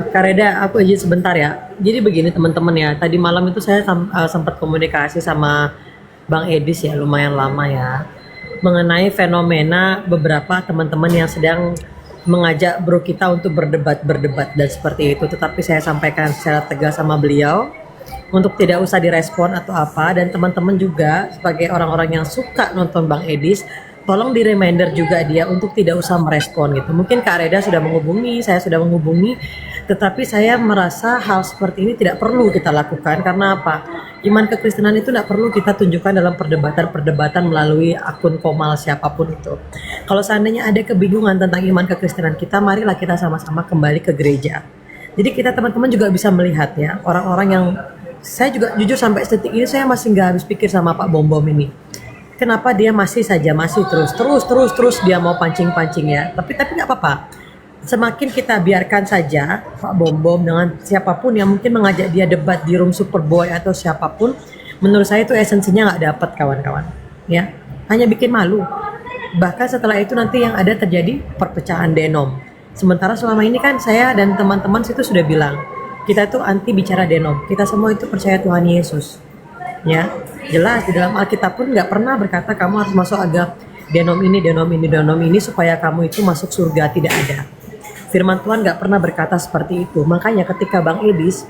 Kak Reda, aku izin sebentar ya. Jadi begini teman-teman ya, tadi malam itu saya sempat komunikasi sama Bang Edis ya, lumayan lama ya, mengenai fenomena beberapa teman-teman yang sedang mengajak bro kita untuk berdebat dan seperti itu. Tetapi saya sampaikan secara tegas sama beliau untuk tidak usah direspon atau apa, dan teman-teman juga sebagai orang-orang yang suka nonton Bang Edis, tolong di reminder juga dia untuk tidak usah merespon gitu. Mungkin Kak Reda sudah menghubungi, saya sudah menghubungi, tetapi saya merasa hal seperti ini tidak perlu kita lakukan. Karena apa? Iman kekristenan itu tidak perlu kita tunjukkan dalam perdebatan-perdebatan melalui akun komal siapapun itu. Kalau seandainya ada kebingungan tentang iman kekristenan kita, marilah kita sama-sama kembali ke gereja. Jadi kita teman-teman juga bisa melihat ya, orang-orang yang saya juga jujur sampai detik ini saya masih nggak habis pikir sama Pak Bom Bom ini. Kenapa dia masih terus dia mau pancing-pancing ya. Tapi nggak apa-apa. Semakin kita biarkan saja Pak Bom Bom dengan siapapun yang mungkin mengajak dia debat di room Superboy atau siapapun, menurut saya itu esensinya nggak dapat kawan-kawan. Ya, hanya bikin malu. Bahkan setelah itu nanti yang ada terjadi perpecahan denom. Sementara selama ini kan saya dan teman-teman situ sudah bilang, kita tuh anti bicara denom. Kita semua itu percaya Tuhan Yesus. Ya, jelas di dalam Alkitab pun nggak pernah berkata kamu harus masuk agama denom ini supaya kamu itu masuk surga, tidak ada. Firman Tuhan nggak pernah berkata seperti itu. Makanya ketika Bang Edis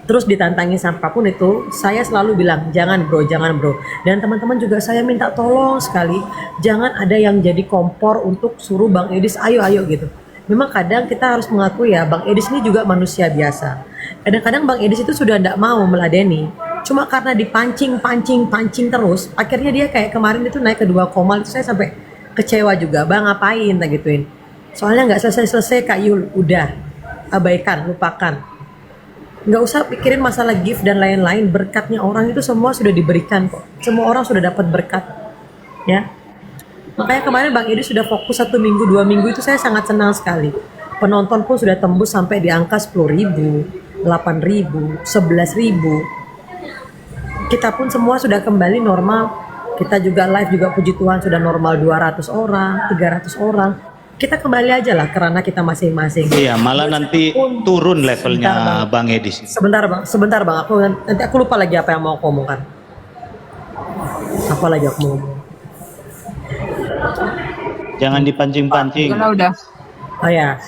terus ditantangi siapapun itu, saya selalu bilang jangan bro. Dan teman-teman juga saya minta tolong sekali, jangan ada yang jadi kompor untuk suruh Bang Edis ayo gitu. Memang kadang kita harus mengakui ya, Bang Edis ini juga manusia biasa. Kadang-kadang Bang Edis itu sudah tidak mau meladeni. Cuma karena dipancing terus, akhirnya dia kayak kemarin itu naik ke 2 koma, itu saya sampai kecewa juga. Bang ngapain, tak gituin. Soalnya nggak selesai Kak Yul, udah abaikan, lupakan. Nggak usah pikirin masalah gift dan lain-lain. Berkatnya orang itu semua sudah diberikan kok. Semua orang sudah dapat berkat, ya. Makanya kemarin Bang Edi sudah fokus 1 minggu, 2 minggu itu saya sangat senang sekali. Penonton pun sudah tembus sampai di angka 10.000, 8.000, 11.000. Kita pun semua sudah kembali normal. Kita juga live juga puji Tuhan sudah normal 200 orang, 300 orang. Kita kembali aja lah karena kita masing-masing. Iya, malah nanti turun levelnya Bang Edi. Sebentar bang. Nanti aku lupa lagi apa yang mau aku omongkan. Apa lagi aku mau ngomong? Jangan dipancing-pancing. Udah. Oh ya,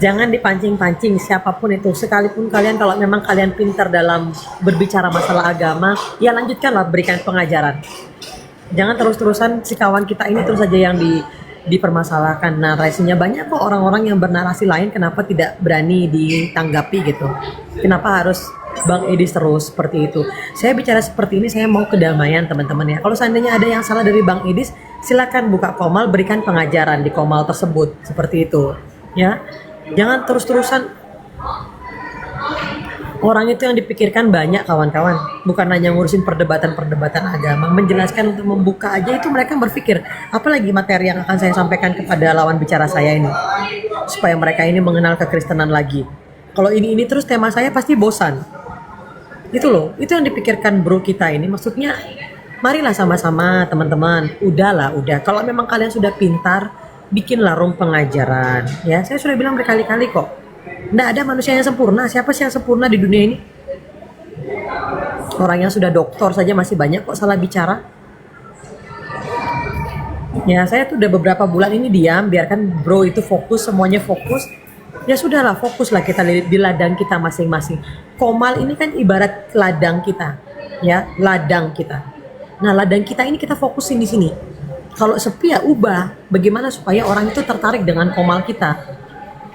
jangan dipancing-pancing siapapun itu. Sekalipun kalian, kalau memang kalian pintar dalam berbicara masalah agama, ya lanjutkanlah, berikan pengajaran. Jangan terus-terusan si kawan kita ini terus saja yang dipermasalahkan. Narasinya banyak kok orang-orang yang bernarasi lain, kenapa tidak berani ditanggapi gitu. Kenapa harus Bang Edis terus seperti itu. Saya bicara seperti ini, saya mau kedamaian teman-teman ya. Kalau seandainya ada yang salah dari Bang Edis, silakan buka komal, berikan pengajaran di komal tersebut, seperti itu ya. Jangan terus-terusan. Orang itu yang dipikirkan banyak kawan-kawan, bukan hanya ngurusin perdebatan-perdebatan agama, menjelaskan untuk membuka aja itu mereka berpikir, apalagi materi yang akan saya sampaikan kepada lawan bicara saya ini, supaya mereka ini mengenal kekristenan lagi. Kalau ini terus tema saya pasti bosan. Itu loh, itu yang dipikirkan bro kita ini. Maksudnya, marilah sama-sama teman-teman. Udah. Kalau memang kalian sudah pintar, bikinlah room pengajaran. Ya, saya sudah bilang berkali-kali kok. Nggak ada manusia yang sempurna. Siapa sih yang sempurna di dunia ini? Orang yang sudah doktor saja masih banyak kok salah bicara. Ya, saya tuh udah beberapa bulan ini diam, biarkan bro itu fokus, semuanya fokus. Ya sudahlah, fokuslah kita di ladang kita masing-masing. Komal ini kan ibarat ladang kita, ya, ladang kita. Nah, ladang kita ini kita fokusin di sini. Kalau sepi ya ubah. Bagaimana supaya orang itu tertarik dengan komal kita?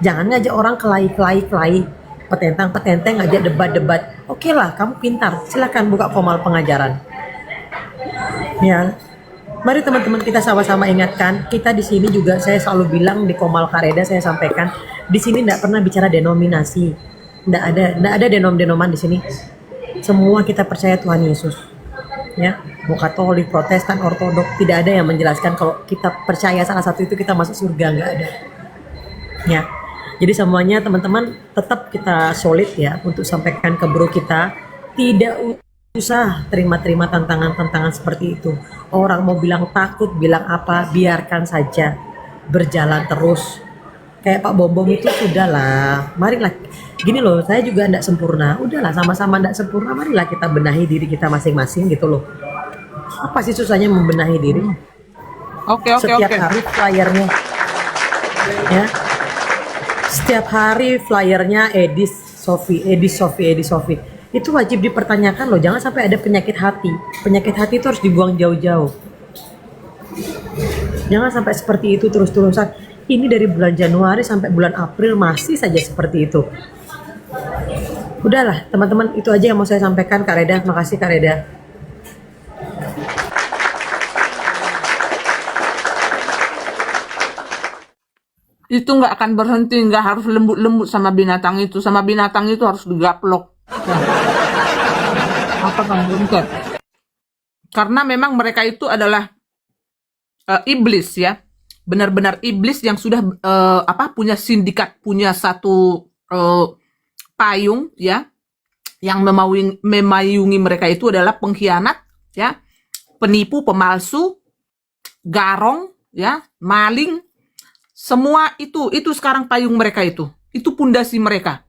Jangan ngajak orang kelahi, petentang, ngajak debat. Oke lah, kamu pintar. Silakan buka komal pengajaran. Ya. Mari teman-teman kita sama-sama ingatkan, kita di sini juga saya selalu bilang di Komal Kareda saya sampaikan, di sini tidak pernah bicara denominasi, tidak ada denom-denoman di sini. Semua kita percaya Tuhan Yesus, ya, mau Katolik, Protestan, Ortodok, tidak ada yang menjelaskan kalau kita percaya salah satu itu kita masuk surga, nggak ada. Ya, jadi semuanya teman-teman tetap kita solid ya untuk sampaikan ke bro kita, tidak usah terima tantangan-tantangan seperti itu. Orang mau bilang takut, bilang apa, biarkan saja, berjalan terus. kayak Pak Bombom itu sudahlah, marilah gini loh, saya juga tidak sempurna, udahlah sama-sama tidak sempurna, marilah kita benahi diri kita masing-masing gitu loh. Apa sih susahnya membenahi diri? Oke. Setiap hari flyernya, ya, setiap hari flyernya Edis Sofi, itu wajib dipertanyakan loh, jangan sampai ada penyakit hati. Penyakit hati itu harus dibuang jauh-jauh. Jangan sampai seperti itu terus-terusan. Ini dari bulan Januari sampai bulan April masih saja seperti itu. Udahlah teman-teman, itu aja yang mau saya sampaikan. Kak Reda, makasih Kak Reda. Itu nggak akan berhenti, nggak harus lembut-lembut sama binatang itu. Sama binatang itu harus digaplok. Apa Kang Gunter? Karena memang mereka itu adalah iblis ya, benar-benar iblis yang sudah punya sindikat, punya satu payung ya, yang memayungi mereka itu adalah pengkhianat ya, penipu, pemalsu, garong ya, maling, semua itu sekarang payung mereka itu pundasi mereka,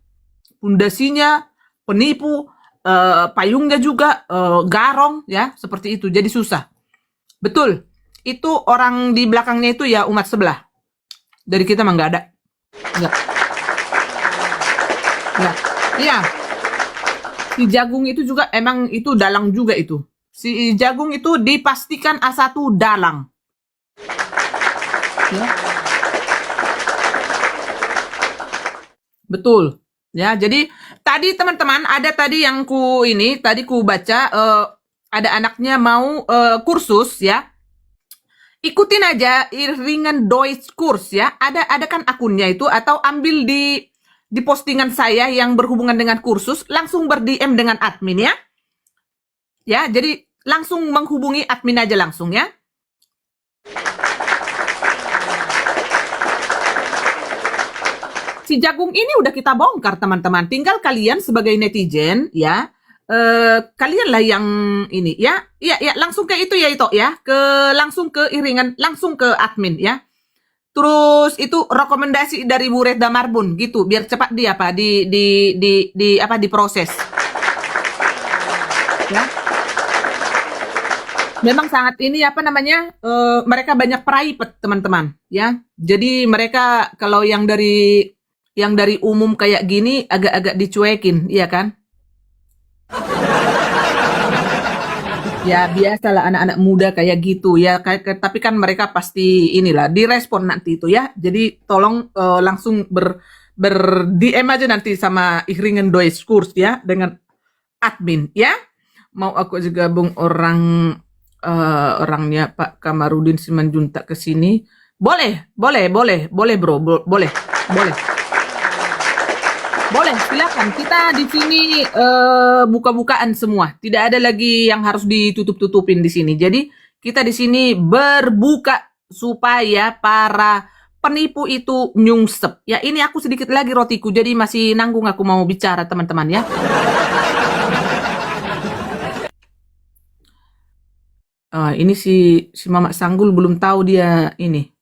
pundasinya penipu, payungnya juga garong ya, seperti itu, jadi susah. Betul. Itu orang di belakangnya itu ya umat sebelah. Dari kita mah nggak ada. Nggak. Ya. Iya. Si Jagung itu juga emang itu dalang juga itu. Si Jagung itu dipastikan A1 dalang. Ya. Betul. Ya, jadi tadi teman-teman ada tadi yang tadi ku baca ada anaknya mau kursus ya. Ikutin aja Iringen Deutsch Kurs ya. Ada kan akunnya itu, atau ambil di postingan saya yang berhubungan dengan kursus, langsung ber-DM dengan admin ya. Ya, jadi langsung menghubungi admin aja langsung ya. Si Jagung ini udah kita bongkar teman-teman. Tinggal kalian sebagai netizen ya. Kalianlah yang ini ya, langsung ke itu ya, langsung ke Iringen, langsung ke admin ya. Terus itu rekomendasi dari Bu Reda Marbun gitu, biar cepat diproses. Ya. Memang sangat ini mereka banyak private teman-teman ya. Jadi mereka kalau yang dari umum kayak gini agak-agak dicuekin, iya kan? Ya biasalah anak-anak muda kayak gitu ya, tapi kan mereka pasti inilah direspon nanti itu ya. Jadi tolong langsung DM aja nanti sama Iringen Deutsch Kurs ya, dengan admin ya. Mau aku juga gabung orangnya Pak Kamarudin Simanjuntak ke sini. Boleh bro, boleh. Boleh, silakan. Kita di sini buka-bukaan semua. Tidak ada lagi yang harus ditutup-tutupin di sini. Jadi kita di sini berbuka supaya para penipu itu nyungsep. Ya, ini aku sedikit lagi rotiku. Jadi masih nanggung aku mau bicara teman-teman ya. Ini si Mamak Sanggul belum tahu dia ini.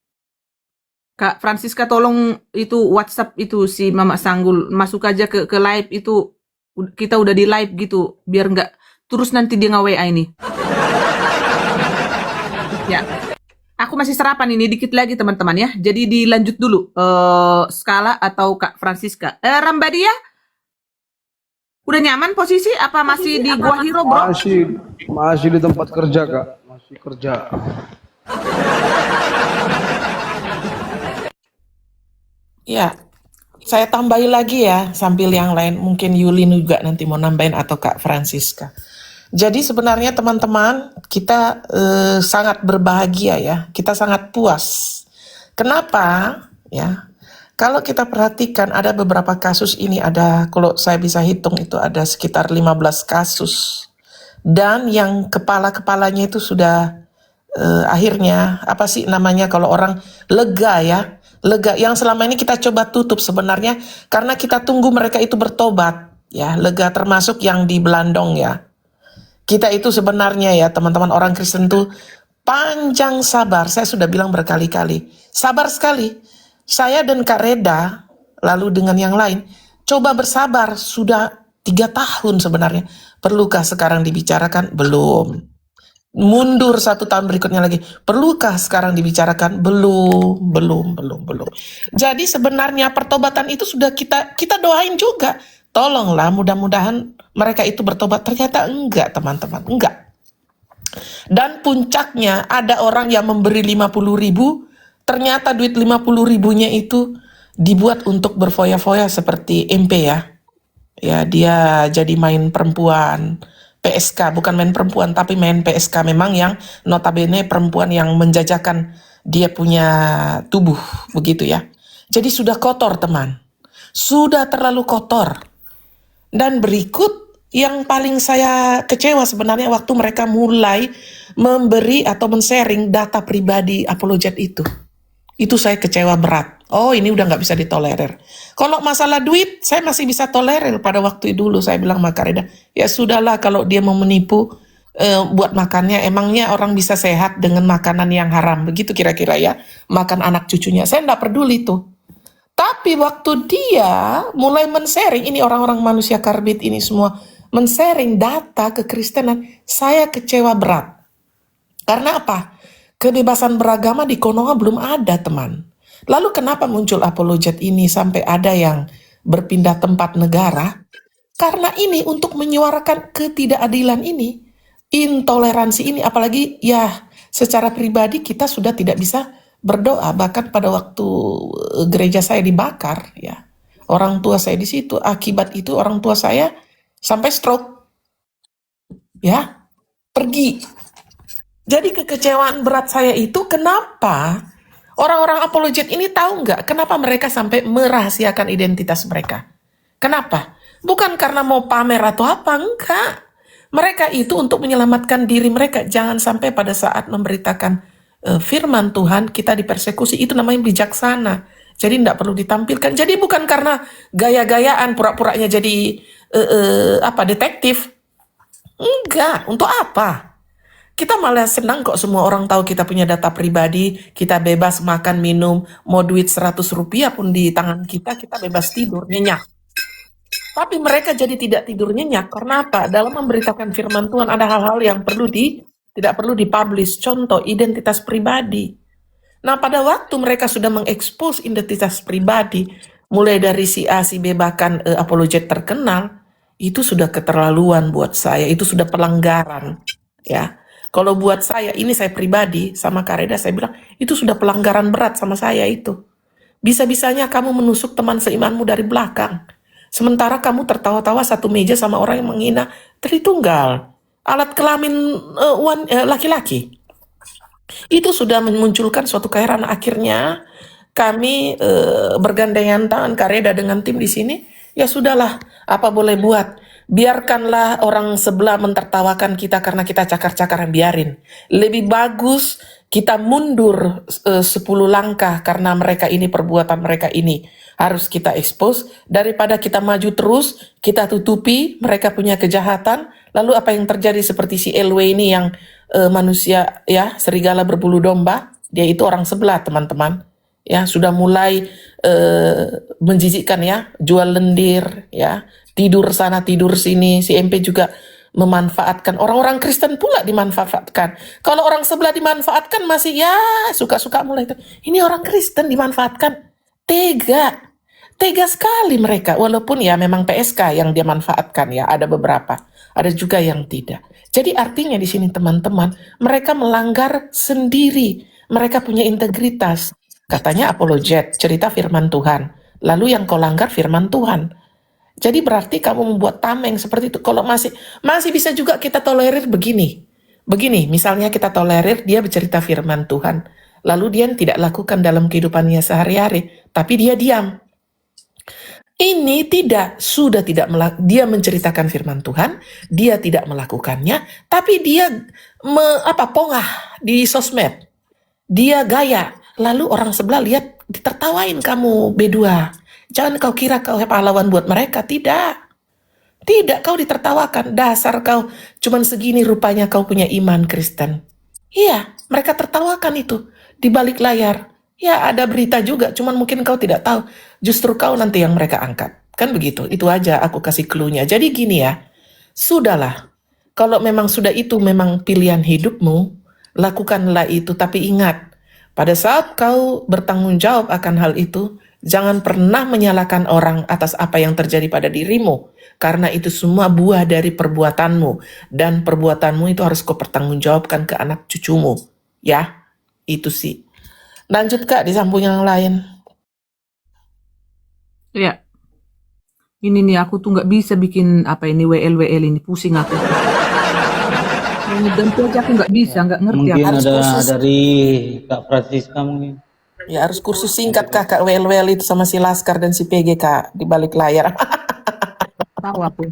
Kak Francisca tolong itu WhatsApp itu si Mamak Sanggul, masuk aja ke live itu, kita udah di live gitu, biar nggak terus nanti dia nge-WA ini. Ya, aku masih sarapan ini dikit lagi teman-teman ya, jadi dilanjut dulu Skala atau Kak Francisca. Rambadia, udah nyaman posisi apa masih di Gua Hiro bro? Masih di tempat kerja Kak, masih kerja. Ya, saya tambahin lagi ya sambil yang lain. Mungkin Yulin juga nanti mau nambahin atau Kak Francisca. Jadi sebenarnya teman-teman kita sangat berbahagia ya. Kita sangat puas. Kenapa? Ya, kalau kita perhatikan ada beberapa kasus ini ada, kalau saya bisa hitung itu ada sekitar 15 kasus. Dan yang kepala-kepalanya itu sudah akhirnya apa sih namanya kalau orang lega ya. Lega yang selama ini kita coba tutup sebenarnya karena kita tunggu mereka itu bertobat ya, lega termasuk yang di Belandong ya. Kita itu sebenarnya ya teman-teman orang Kristen tuh panjang sabar, saya sudah bilang berkali-kali, sabar sekali. Saya dan Kak Reda, lalu dengan yang lain, coba bersabar, sudah 3 tahun sebenarnya. Perlukah sekarang dibicarakan? Belum. Mundur 1 tahun berikutnya lagi. Perlukah sekarang dibicarakan? Belum. Jadi sebenarnya pertobatan itu sudah kita doain juga. Tolonglah, mudah-mudahan mereka itu bertobat. Ternyata enggak, teman-teman, enggak. Dan puncaknya ada orang yang memberi 50.000, ternyata duit 50.000-nya itu dibuat untuk berfoya-foya seperti MP ya. Ya, dia jadi main perempuan PSK, bukan main perempuan tapi main PSK, memang yang notabene perempuan yang menjajakan dia punya tubuh begitu ya. Jadi sudah kotor, teman. Sudah terlalu kotor. Dan berikut yang paling saya kecewa sebenarnya waktu mereka mulai memberi atau men-sharing data pribadi apologet itu. Itu saya kecewa berat. Oh, ini udah nggak bisa ditolerir. Kalau masalah duit, saya masih bisa tolerir pada waktu dulu. Saya bilang sama Kak Reda, ya sudahlah kalau dia mau menipu buat makannya, emangnya orang bisa sehat dengan makanan yang haram. Begitu kira-kira ya, makan anak cucunya. Saya nggak peduli tuh. Tapi waktu dia mulai men-sharing, ini orang-orang manusia karbit ini semua, men-sharing data kekristenan, saya kecewa berat. Karena apa? Kebebasan beragama di Konoha belum ada, teman. Lalu kenapa muncul apologet ini sampai ada yang berpindah tempat negara? Karena ini untuk menyuarakan ketidakadilan ini, intoleransi ini, apalagi ya secara pribadi kita sudah tidak bisa berdoa. Bahkan pada waktu gereja saya dibakar, ya orang tua saya di situ, akibat itu orang tua saya sampai stroke, ya pergi. Jadi kekecewaan berat saya itu kenapa orang-orang apologet ini tahu nggak kenapa mereka sampai merahasiakan identitas mereka? Kenapa? Bukan karena mau pamer atau apa, enggak. Mereka itu untuk menyelamatkan diri mereka. Jangan sampai pada saat memberitakan firman Tuhan kita dipersekusi, itu namanya bijaksana. Jadi tidak perlu ditampilkan. Jadi bukan karena gaya-gayaan pura-puranya jadi detektif. Enggak, untuk apa? Kita malah senang kok semua orang tahu kita punya data pribadi, kita bebas makan, minum, mau duit 100 rupiah pun di tangan kita bebas tidur, nyenyak. Tapi mereka jadi tidak tidur nyenyak, karena apa? Dalam memberitakan firman Tuhan ada hal-hal yang tidak perlu dipublish, contoh identitas pribadi. Nah, pada waktu mereka sudah mengekspos identitas pribadi, mulai dari si A, si B, bahkan apologet terkenal, itu sudah keterlaluan buat saya, itu sudah pelanggaran, ya. Kalau buat saya, ini saya pribadi, sama Kak Reda, saya bilang, itu sudah pelanggaran berat sama saya itu. Bisa-bisanya kamu menusuk teman seimanmu dari belakang. Sementara kamu tertawa-tawa satu meja sama orang yang menghina Tritunggal, alat kelamin laki-laki. Itu sudah memunculkan suatu keheranan. Akhirnya kami bergandengan tangan Kak Reda dengan tim di sini. Ya sudahlah, apa boleh buat. Biarkanlah orang sebelah mentertawakan kita karena kita cakar-cakaran, biarin. Lebih bagus kita mundur 10 langkah karena mereka ini, perbuatan mereka ini harus kita expose, daripada kita maju terus, kita tutupi mereka punya kejahatan. Lalu apa yang terjadi seperti si LW ini yang manusia ya, serigala berbulu domba, dia itu orang sebelah, teman-teman. Ya, sudah mulai menjijikkan ya, jual lendir ya, tidur sana tidur sini. Si MP juga memanfaatkan, orang-orang Kristen pula dimanfaatkan. Kalau orang sebelah dimanfaatkan masih ya suka-suka mulai itu. Ini orang Kristen dimanfaatkan, tega sekali mereka. Walaupun ya memang PSK yang dia manfaatkan ya, ada beberapa, ada juga yang tidak. Jadi artinya di sini teman-teman, mereka melanggar sendiri, mereka punya integritas. Katanya apologet, cerita firman Tuhan. Lalu yang kau langgar firman Tuhan. Jadi berarti kamu membuat tameng seperti itu. Kalau masih bisa juga kita tolerir begini. Begini, misalnya kita tolerir dia bercerita firman Tuhan. Lalu dia tidak lakukan dalam kehidupannya sehari-hari. Tapi dia diam. Ini dia menceritakan firman Tuhan, dia tidak melakukannya, tapi dia pongah di sosmed. Dia gaya. Lalu orang sebelah lihat, ditertawain kamu B2. Jangan kau kira kau pahlawan buat mereka, tidak. Tidak, kau ditertawakan. Dasar kau cuman segini rupanya kau punya iman Kristen. Iya, mereka tertawakan itu di balik layar. Ya, ada berita juga, cuman mungkin kau tidak tahu. Justru kau nanti yang mereka angkat. Kan begitu, itu aja aku kasih clue-nya. Jadi gini ya, sudahlah. Kalau memang sudah itu memang pilihan hidupmu, lakukanlah itu. Tapi ingat, pada saat kau bertanggung jawab akan hal itu, jangan pernah menyalahkan orang atas apa yang terjadi pada dirimu. Karena itu semua buah dari perbuatanmu. Dan perbuatanmu itu harus kau pertanggungjawabkan ke anak cucumu. Ya, itu sih. Lanjut Kak, di sambung yang lain. Ya, ini nih aku tuh nggak bisa bikin apa ini WL ini, pusing aku. Ganti aja aku nggak bisa, nggak ngerti Mungkin aku. Harus ada kursus. dari Kak Francisca mungkin. Ya harus kursus singkat Kak WL itu sama si Laskar dan si PG Kak di balik layar. Tahu aku.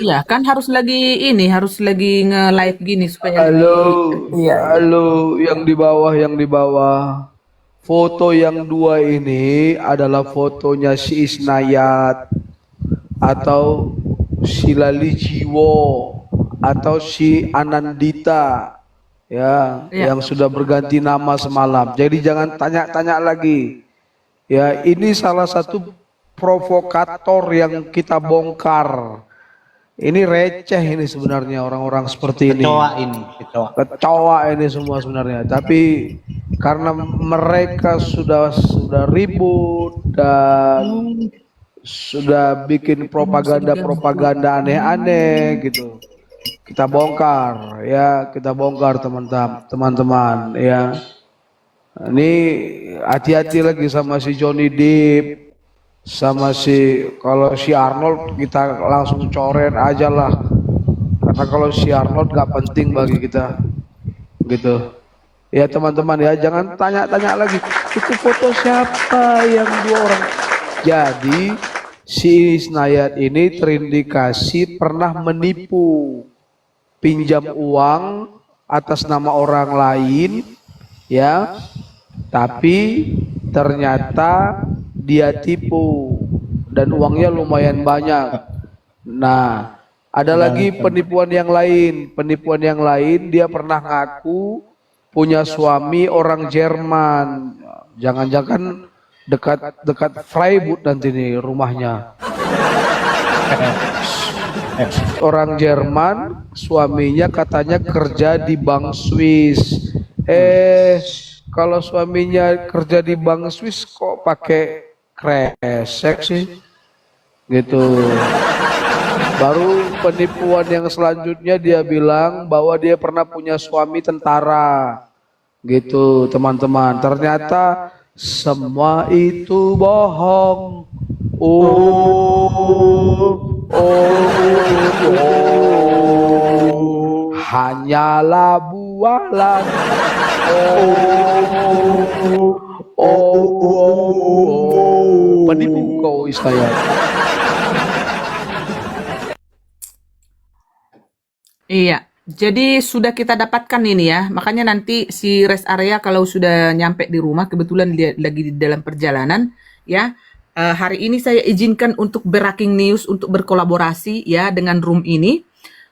Iya, kan harus lagi nge-live gini supaya Halo, Iya. halo, yang di bawah, yang di bawah. Foto yang dua ini adalah fotonya si Isnayat atau si Lali Jiwo atau si Anandita ya, Iya. yang sudah berganti nama semalam. Jadi jangan tanya-tanya lagi. Ya, ini salah satu provokator yang kita bongkar. Ini receh ini sebenarnya orang-orang seperti ini. Kecoa ini, kecoa. Kecoa ini semua sebenarnya. Tapi karena mereka sudah ribut dan sudah bikin propaganda aneh-aneh gitu. Kita bongkar ya, kita bongkar teman-teman ya. Ini hati-hati lagi sama si Johnny Depp, sama kalau si Arnold kita langsung coret aja lah, karena kalau si Arnold gak penting bagi kita gitu ya teman-teman ya. Jangan tanya-tanya lagi itu foto siapa yang dua orang. Jadi si Isnayat ini terindikasi pernah menipu, pinjam uang atas nama orang lain ya, tapi ternyata dia tipu dan uangnya lumayan banyak. Nah, ada lagi penipuan yang lain. Penipuan yang lain, dia pernah ngaku punya suami orang Jerman. Jangan-jangan dekat Freiburg nanti nih rumahnya. Orang Jerman, suaminya katanya kerja di Bank Swiss. Kalau suaminya kerja di Bank Swiss kok pakai kresek sih gitu. Baru penipuan yang selanjutnya dia bilang bahwa dia pernah punya suami tentara gitu teman-teman. Ternyata semua itu bohong. Hanyalah bualan. Penipu kau Isnayat. Iya, jadi sudah kita dapatkan ini ya. Makanya nanti si rest area kalau sudah nyampe di rumah, kebetulan dia lagi di dalam perjalanan, ya. Hari ini saya izinkan untuk breaking news, untuk berkolaborasi ya dengan room ini.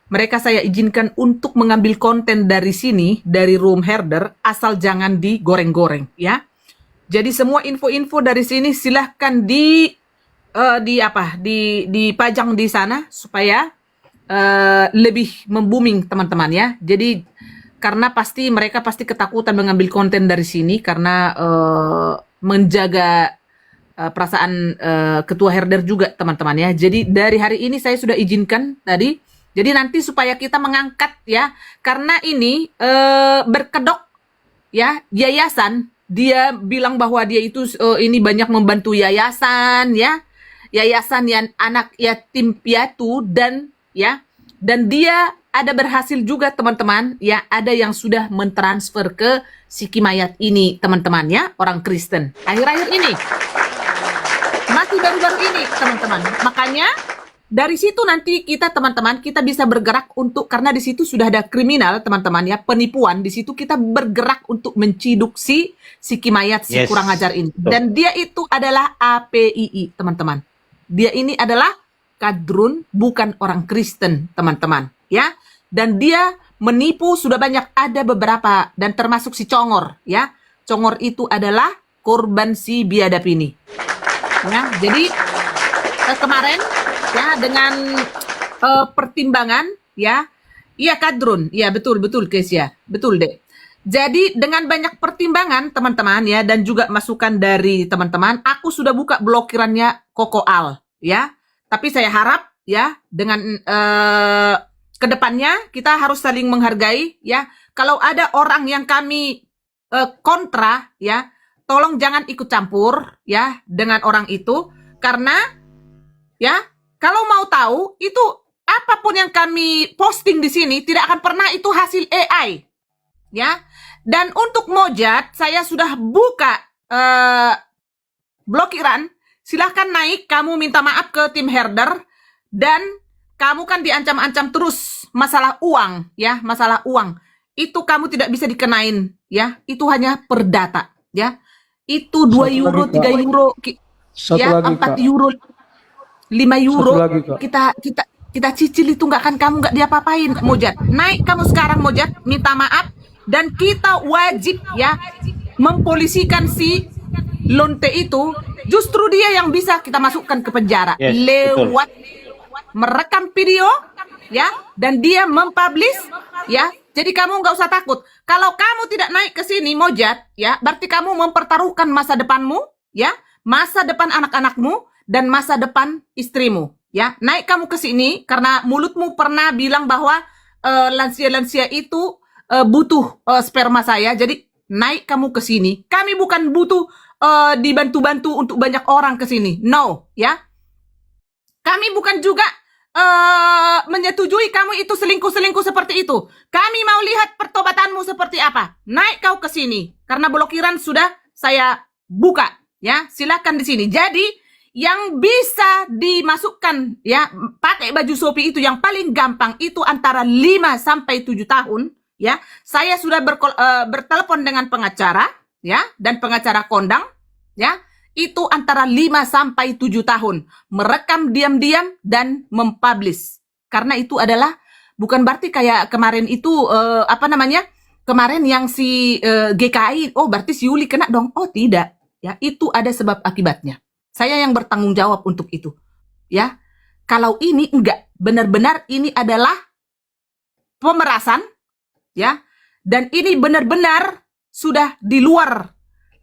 Mereka saya izinkan untuk mengambil konten dari sini, dari room herder, asal jangan digoreng-goreng ya. Jadi semua info-info dari sini silahkan dipajang di sana supaya lebih membuming teman-teman ya. Jadi karena mereka pasti ketakutan mengambil konten dari sini karena menjaga perasaan ketua herder juga teman-teman ya. Jadi dari hari ini saya sudah izinkan tadi. Jadi nanti supaya kita mengangkat ya, karena ini berkedok ya yayasan. Dia bilang bahwa dia itu ini banyak membantu yayasan ya, yayasan yang anak yatim piatu dan dia ada berhasil juga teman-teman ya, ada yang sudah mentransfer ke Siki Mayat ini teman-teman ya, orang Kristen akhir-akhir ini, masih baru-baru ini teman-teman. Makanya dari situ nanti kita teman-teman kita bisa bergerak untuk, karena di situ sudah ada kriminal teman-teman ya, penipuan. Di situ kita bergerak untuk menciduk si Siki Mayat, si kurang ajar ini. Dan dia itu adalah APII teman-teman. Dia ini adalah kadrun, bukan orang Kristen teman-teman ya. Dan dia menipu sudah banyak, ada beberapa dan termasuk si Congor ya. Congor itu adalah korban si biadab ini. Ya, jadi kemarin ya dengan pertimbangan ya, iya Kadrun, iya betul Kesia, betul deh. Jadi dengan banyak pertimbangan teman-teman ya dan juga masukan dari teman-teman, aku sudah buka blokirannya Koko Al ya. Tapi saya harap ya dengan kedepannya kita harus saling menghargai ya. Kalau ada orang yang kami kontra ya, tolong jangan ikut campur ya dengan orang itu karena ya kalau mau tahu itu apapun yang kami posting di sini tidak akan pernah itu hasil AI ya. Dan untuk Mojad saya sudah buka blokiran. Silahkan naik, kamu minta maaf ke tim herder dan kamu kan diancam-ancam terus masalah uang ya, masalah uang. Itu kamu tidak bisa dikenain ya. Itu hanya per data ya. Itu 2 euro, 3 euro ya, 4 euro, 5 euro. Kita cicil itu kamu nggak diapa-apain Mojad. Naik kamu sekarang Mojad, minta maaf dan kita wajib ya mempolisikan si Lonte itu. Justru dia yang bisa kita masukkan ke penjara lewat merekam video ya dan dia mempublish ya. Jadi kamu nggak usah takut. Kalau kamu tidak naik ke sini Mojad ya, berarti kamu mempertaruhkan masa depanmu ya, masa depan anak-anakmu dan masa depan istrimu ya. Naik kamu ke sini karena mulutmu pernah bilang bahwa lansia-lansia itu butuh sperma saya. Jadi naik kamu ke sini. Kami bukan butuh dibantu-bantu untuk banyak orang ke sini. No, ya. Kami bukan juga menyetujui kamu itu selingkuh-selingkuh seperti itu. Kami mau lihat pertobatanmu seperti apa. Naik kau ke sini karena blokiran sudah saya buka, ya. Silakan di sini. Jadi yang bisa dimasukkan ya pakai baju Shopee itu yang paling gampang itu antara 5 sampai 7 tahun, ya. Saya sudah bertelepon dengan pengacara, ya, dan pengacara kondang, ya. Itu antara 5 sampai 7 tahun. Merekam diam-diam dan mempublish. Karena itu adalah bukan berarti kayak kemarin itu kemarin yang si GKI, oh berarti si Yuli kena dong. Oh tidak, ya. Itu ada sebab akibatnya. Saya yang bertanggung jawab untuk itu. Ya. Kalau ini enggak, benar-benar ini adalah pemerasan, ya. Dan ini benar-benar sudah di luar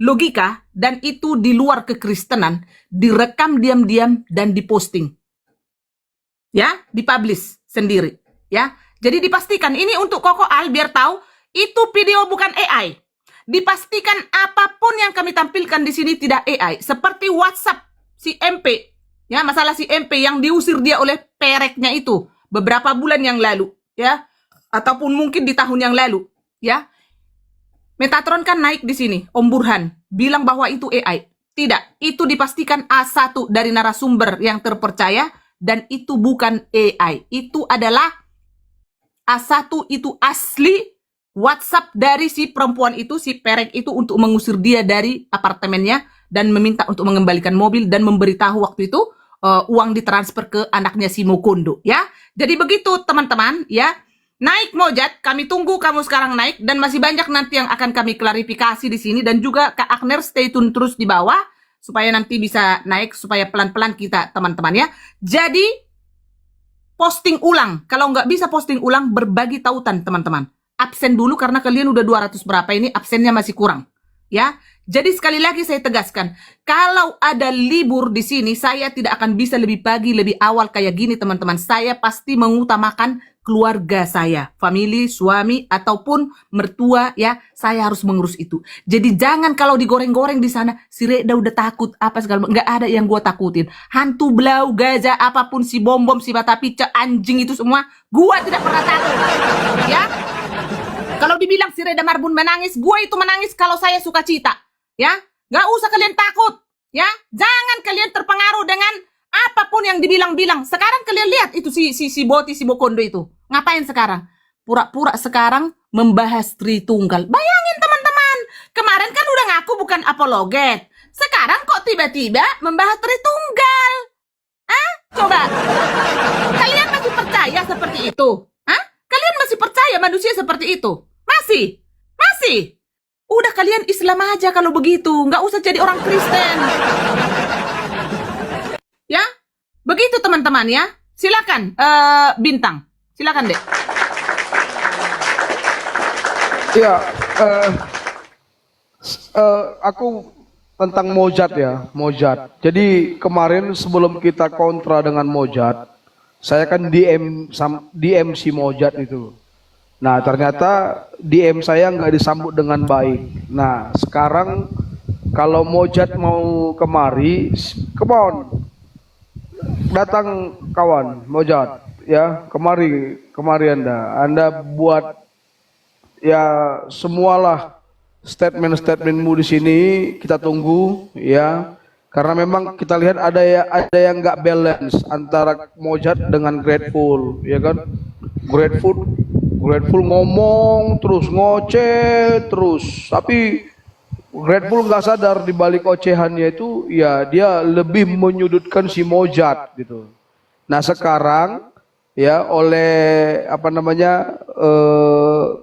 logika dan itu di luar kekristenan, direkam diam-diam dan diposting. Ya, dipublish sendiri, ya. Jadi dipastikan ini untuk Koko Al biar tahu itu video bukan AI. Dipastikan apapun yang kami tampilkan di sini tidak AI. Seperti WhatsApp si MP, ya, masalah si MP yang diusir dia oleh pereknya itu beberapa bulan yang lalu, ya, ataupun mungkin di tahun yang lalu, ya. Metatron kan naik di sini, Om Burhan bilang bahwa itu AI. Tidak, itu dipastikan A1 dari narasumber yang terpercaya dan itu bukan AI. Itu adalah A1, itu asli WhatsApp dari si perempuan itu, si perek itu untuk mengusir dia dari apartemennya dan meminta untuk mengembalikan mobil dan memberitahu waktu itu uang ditransfer ke anaknya si Mukondo, ya. Jadi begitu teman-teman, ya. Naik Mojad, kami tunggu kamu sekarang naik dan masih banyak nanti yang akan kami klarifikasi di sini dan juga Kak Agner stay tune terus di bawah supaya nanti bisa naik supaya pelan-pelan kita teman-teman, ya. Jadi posting ulang, kalau nggak bisa posting ulang berbagi tautan teman-teman. Absen dulu karena kalian udah 200 berapa ini absennya masih kurang, ya. Jadi sekali lagi saya tegaskan, kalau ada libur di sini saya tidak akan bisa lebih pagi lebih awal kayak gini teman-teman. Saya pasti mengutamakan keluarga saya, family, suami ataupun mertua, ya, saya harus mengurus itu. Jadi jangan kalau digoreng-goreng di sana, si Reda udah takut apa segala, nggak ada yang gua takutin. Hantu blau, gajah, apapun si bom-bom, si bata pica, anjing itu semua, gua tidak pernah takut, ya. Kalau dibilang si Reda Marbun menangis, gua itu menangis kalau saya suka cita, ya. Nggak usah kalian takut, ya. Jangan kalian terpengaruh dengan apapun yang dibilang-bilang. Sekarang kalian lihat itu si Boti, si Bokondo itu. Ngapain sekarang? Pura-pura sekarang membahas Tritunggal. Bayangin teman-teman. Kemarin kan udah ngaku bukan apologet. Sekarang kok tiba-tiba membahas Tritunggal? Hah? Coba. Kalian masih percaya seperti itu? Hah? Kalian masih percaya manusia seperti itu? Masih? Masih? Udah kalian Islam aja kalau begitu, nggak usah jadi orang Kristen. Ya, begitu teman-teman ya. Silakan, Bintang. Silakan deh. Ya, aku tentang Mojad ya, Mojad. Jadi kemarin sebelum kita kontra dengan Mojad, saya kan DM si Mojad itu. Nah ternyata DM saya nggak disambut dengan baik. Nah sekarang kalau Mojad mau kemari, come on, datang kawan Mojad ya, kemari Anda buat ya semualah statementmu di sini kita tunggu ya, karena memang kita lihat ada yang nggak balance antara Mojad dengan Grateful ya kan. Grateful ngomong terus, ngoceh terus, tapi Grateful nggak sadar di balik ocehannya itu ya dia lebih menyudutkan si Mojad gitu. Nah sekarang ya oleh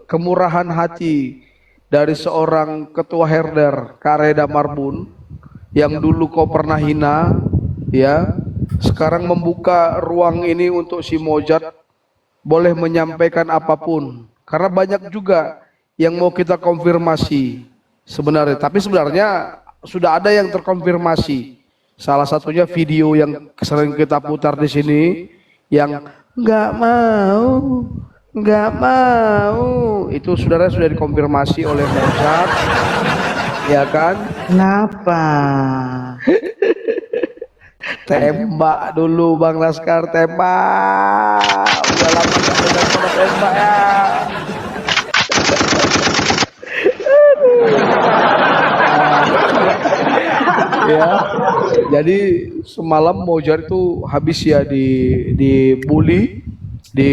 kemurahan hati dari seorang ketua herder Kak Reda Marbun yang dulu kau pernah hina ya, sekarang membuka ruang ini untuk si Mojad boleh menyampaikan apapun, karena banyak juga yang mau kita konfirmasi sebenarnya, tapi sebenarnya sudah ada yang terkonfirmasi. Salah satunya video yang sering kita putar di sini yang nggak mau itu saudara sudah dikonfirmasi oleh Mojad ya kan. Kenapa? Tembak dulu Bang Laskar, tembak. Udah lama gak dengar suara tembak ya. Ya, jadi semalam Mojad itu habis ya dibully di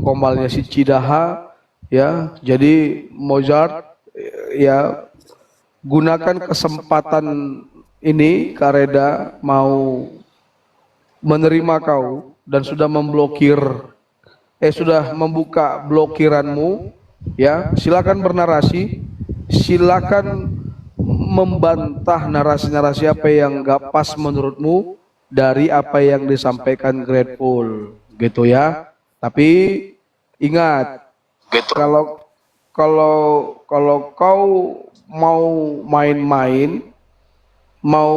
komalnya si Cidaha ya. Jadi Mojad ya gunakan kesempatan ini Kak Reda mau menerima kau dan sudah sudah membuka blokiranmu ya. Silakan bernarasi, silakan membantah narasi-narasi apa yang gak pas menurutmu dari apa yang disampaikan Grateful gitu ya. Tapi ingat, kalau kau mau main-main, mau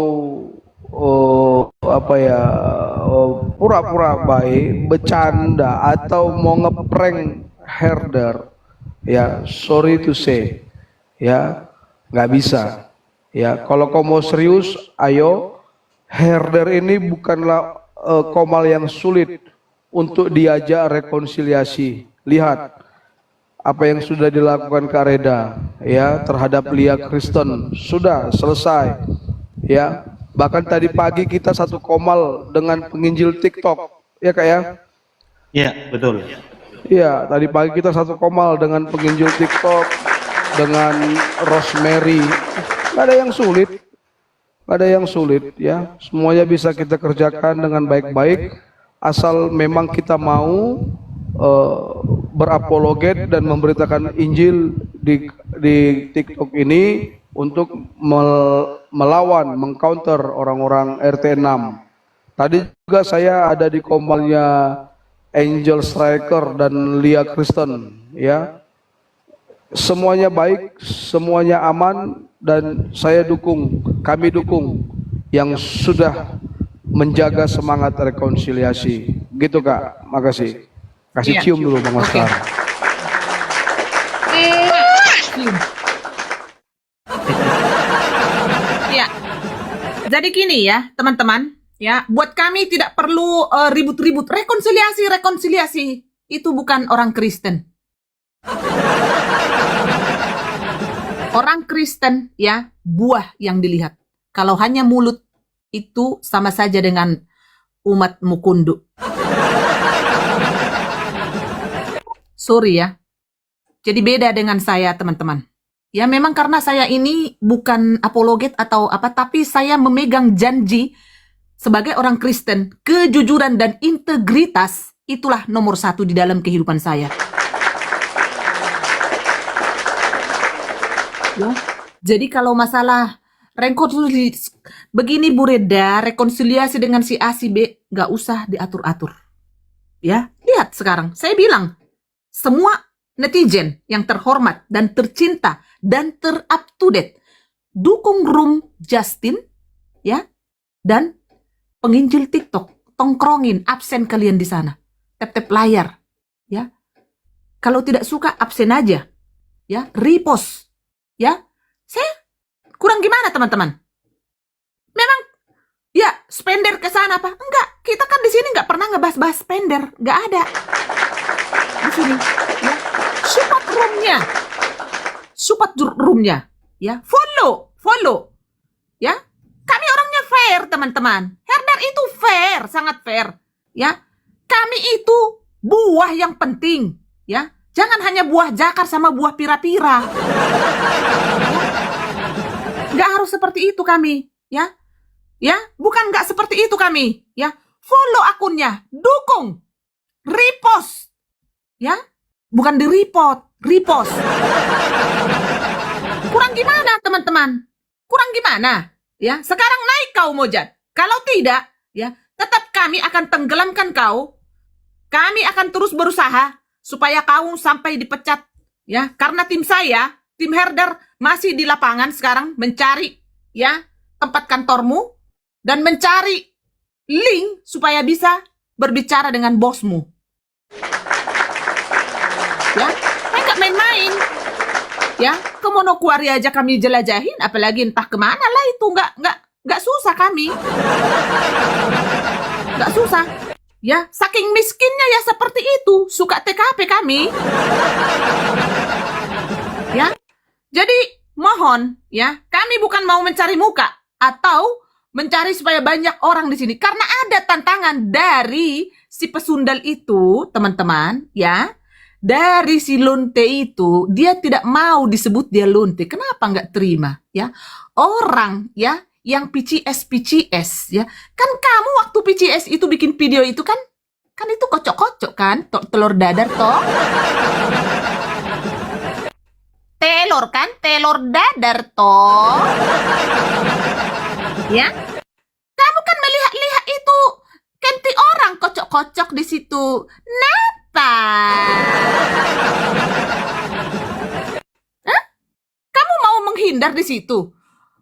pura-pura baik, bercanda atau mau ngeprank herder ya, sorry to say ya, nggak bisa ya. Kalau kau mau serius, ayo. Herder ini bukanlah komal yang sulit untuk diajak rekonsiliasi. Lihat apa yang sudah dilakukan Kak Reda ya terhadap Lia Kristen, sudah selesai ya. Bahkan tadi pagi kita satu komal dengan penginjil TikTok ya Kak ya. Iya, betul. Iya, tadi pagi kita satu komal dengan penginjil TikTok, dengan Rosemary. Gak ada yang sulit, gak ada yang sulit ya. Semuanya bisa kita kerjakan dengan baik-baik, asal memang kita mau berapologet dan memberitakan Injil di TikTok ini untuk melawan, mengcounter orang-orang RT 6. Tadi juga saya ada di komalnya Angel Striker dan Lia Kristen ya. Semuanya baik, semuanya aman, dan saya dukung, kami dukung yang sudah menjaga semangat rekonsiliasi. Gitu Kak, makasih. Kasih cium dulu Bang Oscar. Ya. Jadi gini ya, teman-teman, ya, buat kami tidak perlu ribut-ribut, rekonsiliasi. Itu bukan orang Kristen. Orang Kristen ya, buah yang dilihat. Kalau hanya mulut, itu sama saja dengan umat mukundu. Sorry ya. Jadi beda dengan saya, teman-teman. Ya memang karena saya ini bukan apologet atau apa, tapi saya memegang janji sebagai orang Kristen, kejujuran dan integritas itulah nomor satu di dalam kehidupan saya. Ya. Jadi kalau masalah rekonsiliasi begini Bu Reda, rekonsiliasi dengan si A si B nggak usah diatur-atur. Ya, lihat sekarang. Saya bilang semua netizen yang terhormat dan tercinta dan ter-up to date dukung Room Justin ya dan penginjil TikTok. Tongkrongin, absen kalian di sana. Tap-tap layar ya. Kalau tidak suka absen aja. Ya, repost. Ya. Saya kurang gimana teman-teman? Memang ya spender ke sana apa? Enggak. Kita kan di sini nggak pernah ngebahas-bahas spender, nggak ada. Di sini ya. Support roomnya. Ya, follow. Ya. Kami orangnya fair, teman-teman. Herder itu fair, sangat fair. Ya. Kami itu buah yang penting, ya. Jangan hanya buah jakar sama buah pira-pira. Nggak harus seperti itu kami, ya. Ya, bukan nggak seperti itu kami, ya. Follow akunnya, dukung, repost, ya. Bukan di-report, repost. Kurang gimana, teman-teman? Kurang gimana? Ya, sekarang naik kau Mojad. Kalau tidak, ya, tetap kami akan tenggelamkan kau. Kami akan terus berusaha supaya kau sampai dipecat, ya. Karena tim saya, tim Herder masih di lapangan sekarang mencari, ya, tempat kantormu dan mencari link supaya bisa berbicara dengan bosmu. Ya, nggak main-main. Ya, ke Manokwari aja kami jelajahin, apalagi entah kemana lah itu nggak susah kami. Nggak susah. Ya, saking miskinnya ya seperti itu, suka TKP kami. Ya, jadi mohon ya, kami bukan mau mencari muka atau mencari supaya banyak orang di sini, karena ada tantangan dari si pesundal itu, teman-teman, ya. Dari si lonte itu, dia tidak mau disebut dia lonte. Kenapa nggak terima? Ya, orang ya yang PCS ya. Kan kamu waktu PCS itu bikin video itu kan itu kocok-kocok kan, telur dadar toh. Telur dadar toh. Ya, kamu kan melihat-lihat itu kenti orang kocok-kocok di situ. Napa? Hah? Kamu mau menghindar di situ?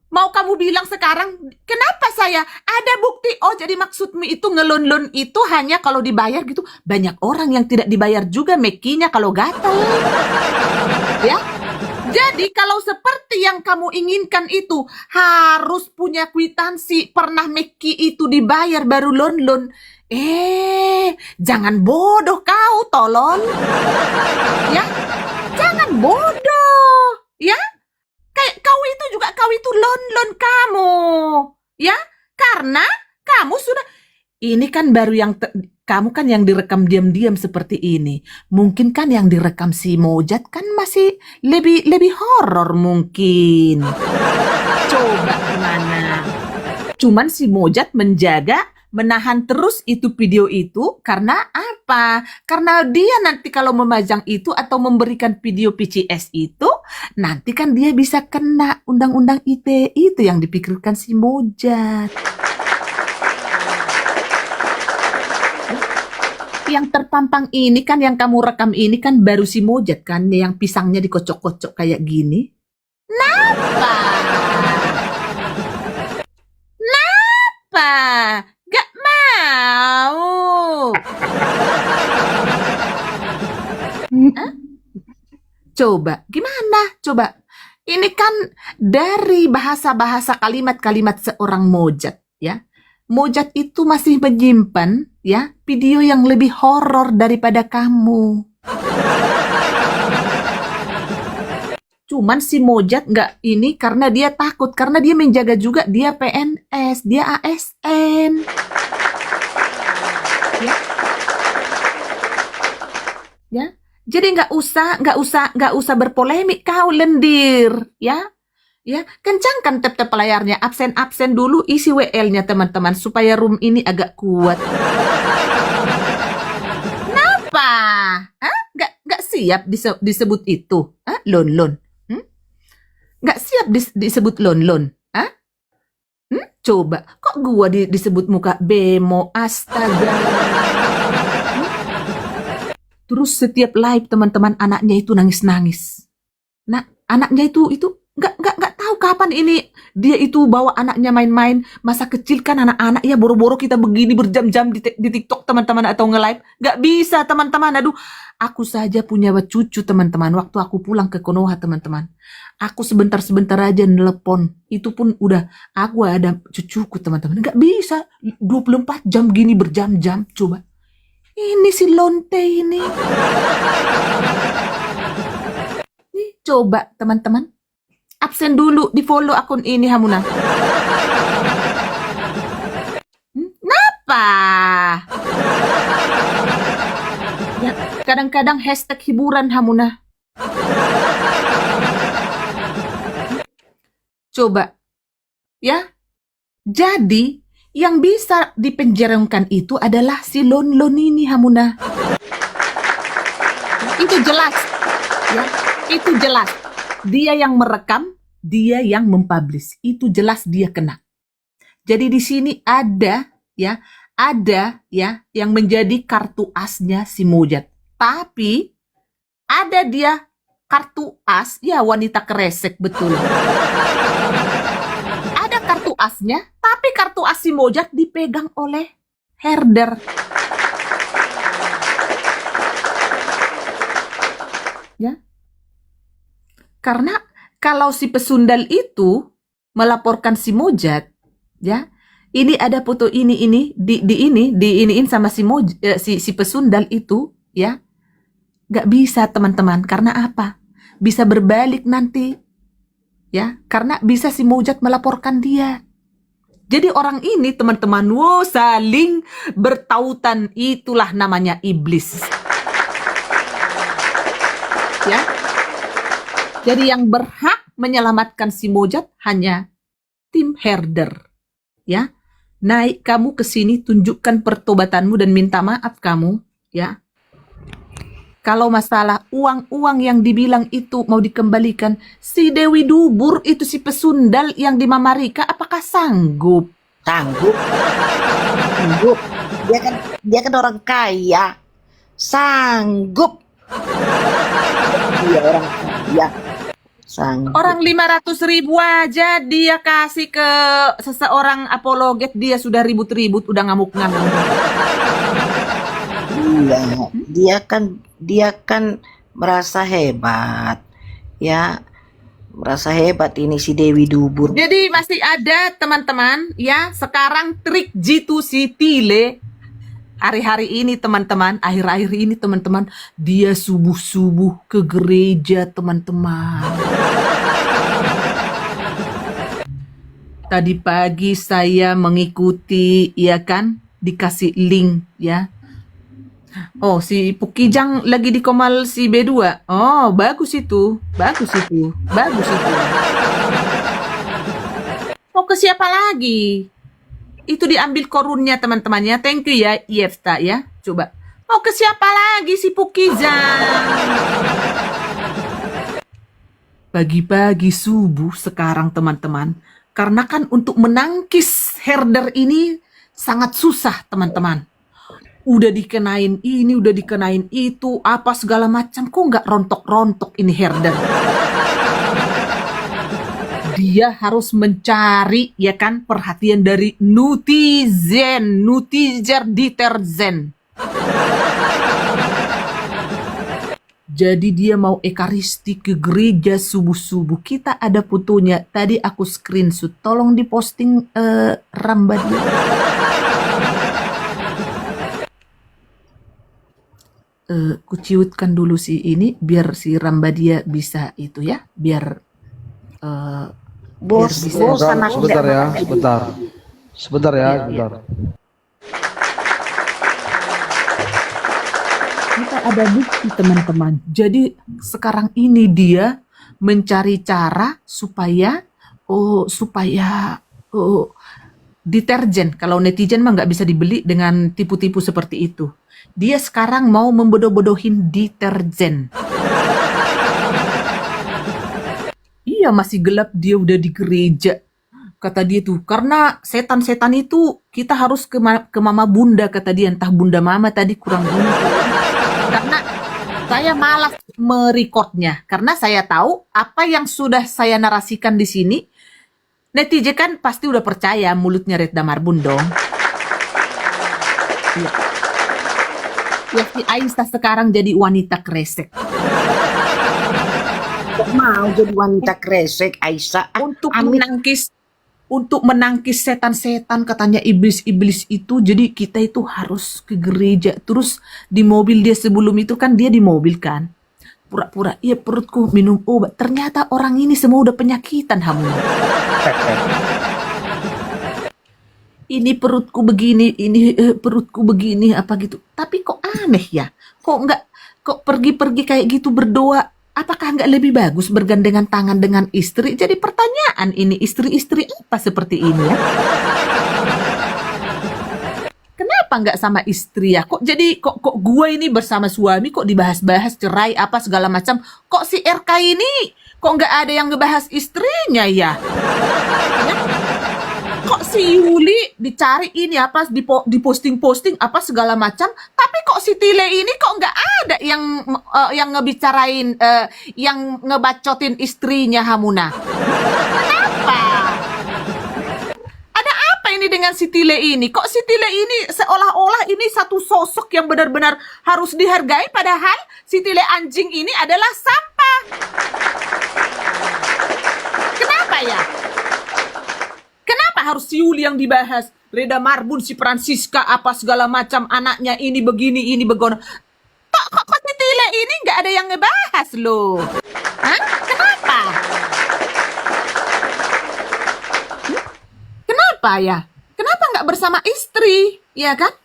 Mau kamu bilang sekarang, kenapa saya ada bukti? Oh, jadi maksudmu itu ngelon-lon itu hanya kalau dibayar gitu. Banyak orang yang tidak dibayar juga mekinya kalau gatel. Ya. Jadi kalau seperti yang kamu inginkan itu harus punya kwitansi pernah meki itu dibayar baru lon-lon. Jangan bodoh kau, tolong. Ya, jangan bodoh. Ya, kayak kau itu lon-lon kamu. Ya, karena kamu sudah, ini kan baru yang kamu kan yang direkam diam-diam seperti ini. Mungkin kan yang direkam si Mojad kan masih lebih horor mungkin. Coba gimana? Cuman si Mojad menahan terus itu video itu karena apa? Karena dia nanti kalau memajang itu atau memberikan video PCS itu, nanti kan dia bisa kena undang-undang ITE itu yang dipikirkan si Mojad. Yang terpampang ini kan, yang kamu rekam ini kan baru si Mojad kan, yang pisangnya dikocok-kocok kayak gini. Napa? Gak mau. Hah? Coba, gimana? Coba. Ini kan dari bahasa-bahasa kalimat-kalimat seorang Mojad, ya. Mojad itu masih menyimpan ya video yang lebih horor daripada kamu. Cuman si Mojad nggak ini karena dia takut, karena dia menjaga juga dia PNS, dia ASN. Ya. Ya. Jadi nggak usah berpolemik kau lendir, ya. Ya, kencangkan tap-tap layarnya, absen dulu, isi WL-nya teman-teman supaya room ini agak kuat. Kenapa? Hah? Nggak siap disebut itu? Hah? Lon. Nggak siap disebut lon-lon. Hah? Coba, kok gua disebut muka bemo, astaga. Terus setiap live teman-teman anaknya itu nangis-nangis. Nah, anaknya itu nggak tahu kapan ini dia itu bawa anaknya main-main. Masa kecil kan anak-anak ya boro-boro kita begini berjam-jam di TikTok teman-teman atau nge-live. Nggak bisa teman-teman. Aduh, aku saja punya cucu teman-teman. Waktu aku pulang ke Konoha teman-teman. Aku sebentar-sebentar aja nelpon. Itu pun udah aku ada cucuku teman-teman. Nggak bisa 24 jam gini berjam-jam. Coba. Ini si lonte ini. Nih, coba teman-teman. Absen dulu, di follow akun ini Hamuna. Kenapa? Ya, kadang-kadang hashtag hiburan Hamuna. Coba. Ya. Jadi, yang bisa dipenjarakan itu adalah si Lon ini Hamuna. Itu jelas. Ya, itu jelas. Dia yang merekam, dia yang mempublish. Itu jelas dia kena. Jadi di sini ada ya yang menjadi kartu asnya si Mojat. Tapi ada dia kartu as, ya wanita keresek betul. Ada kartu asnya, tapi kartu as si Mojat dipegang oleh herder. Ya. Karena kalau si pesundal itu melaporkan si Mojat, ya, ini ada foto ini diiniin sama si pesundal itu, ya, nggak bisa teman-teman. Karena apa? Bisa berbalik nanti, ya, karena bisa si Mojat melaporkan dia. Jadi orang ini teman-teman, saling bertautan, itulah namanya iblis, ya. Jadi yang berhak menyelamatkan si Mojat hanya tim herder. Ya. Naik kamu ke sini, tunjukkan pertobatanmu dan minta maaf kamu, ya. Kalau masalah uang-uang yang dibilang itu mau dikembalikan, si Dewi Dubur itu si pesundal yang di Mamarika apakah sanggup? Sanggup. Dia kan orang kaya. Sanggup. Dia orang kaya. Sanggup. Orang 500.000 aja dia kasih ke seseorang apologet, dia sudah ribut-ribut, udah ngamuk-ngamuk. Iya, dia kan merasa hebat. Ya, merasa hebat ini si Dewi Dubur. Jadi masih ada teman-teman, ya, sekarang trik jitu si Tile. Hari-hari ini teman-teman, akhir-akhir ini teman-teman, dia subuh-subuh ke gereja teman-teman. Tadi pagi saya mengikuti, ya kan, dikasih link, ya. Oh, si Pukijang lagi di Komal si B2. Oh, bagus itu. Mau ke siapa lagi? Itu diambil korunnya teman-temannya. Thank you ya, Yefta ya. Coba. Mau ke siapa lagi si Pukijang? Pagi-pagi subuh sekarang teman-teman. Karena kan untuk menangkis herder ini sangat susah teman-teman. Udah dikenain ini, udah dikenain itu, apa segala macam. Kok nggak rontok-rontok ini herder? Dia harus mencari, ya kan, perhatian dari nutizer deterjen. Jadi dia mau ekaristi ke gereja subuh-subuh. Kita ada fotonya. Tadi aku screenshot. Tolong diposting Rambadia. Kuciutkan dulu si ini biar si Rambadia bisa itu ya. Biar Bos, anak sebentar ya, sebentar. Kita ada bukti teman-teman. Jadi sekarang ini dia mencari cara supaya deterjen. Kalau netizen mah nggak bisa dibeli dengan tipu-tipu seperti itu. Dia sekarang mau membodoh-bodohin deterjen. Iya, iya masih gelap dia udah di gereja. Kata dia tuh, karena setan-setan itu kita harus ke mama bunda, kata dia. Entah bunda mama tadi kurang guna. Karena saya malas merekodnya. Karena saya tahu apa yang sudah saya narasikan di sini, netizen kan pasti udah percaya mulutnya Retda Marbun dong. Iya. Ya si Aisyah sekarang jadi wanita kresek. Kok mau jadi wanita kresek, Aisyah? Untuk menangkis setan-setan, katanya iblis-iblis itu. Jadi kita itu harus ke gereja. Terus di mobil dia sebelum itu kan dia di mobil kan. Pura-pura, iya perutku minum obat. Ternyata orang ini semua udah penyakitan Hamun. Ini perutku begini, ini perutku begini, apa gitu. Tapi kok aneh ya? Kok pergi-pergi kayak gitu berdoa? Apakah nggak lebih bagus bergandengan tangan dengan istri? Jadi pertanyaan ini, istri-istri apa seperti ini ya? Kenapa nggak sama istri ya? Kok gue ini bersama suami kok dibahas-bahas cerai apa segala macam? Kok si RK ini kok nggak ada yang ngebahas istrinya ya? Kok si Yuli dicari ini apa di posting-posting apa segala macam, tapi kok si Tile ini kok nggak ada yang ngebicarain yang ngebacotin istrinya Hamuna? Kenapa? Ada apa ini dengan si Tile ini? Kok si Tile ini seolah-olah ini satu sosok yang benar-benar harus dihargai, padahal si Tile anjing ini adalah sampah. Kenapa ya? Kenapa harus si Yuli yang dibahas? Reda Marbun, si Francisca, apa segala macam, anaknya ini begini, ini begono. Kok si Tile ini nggak ada yang ngebahas loh? Hah? Kenapa? Kenapa ya? Kenapa nggak bersama istri? Ya kan?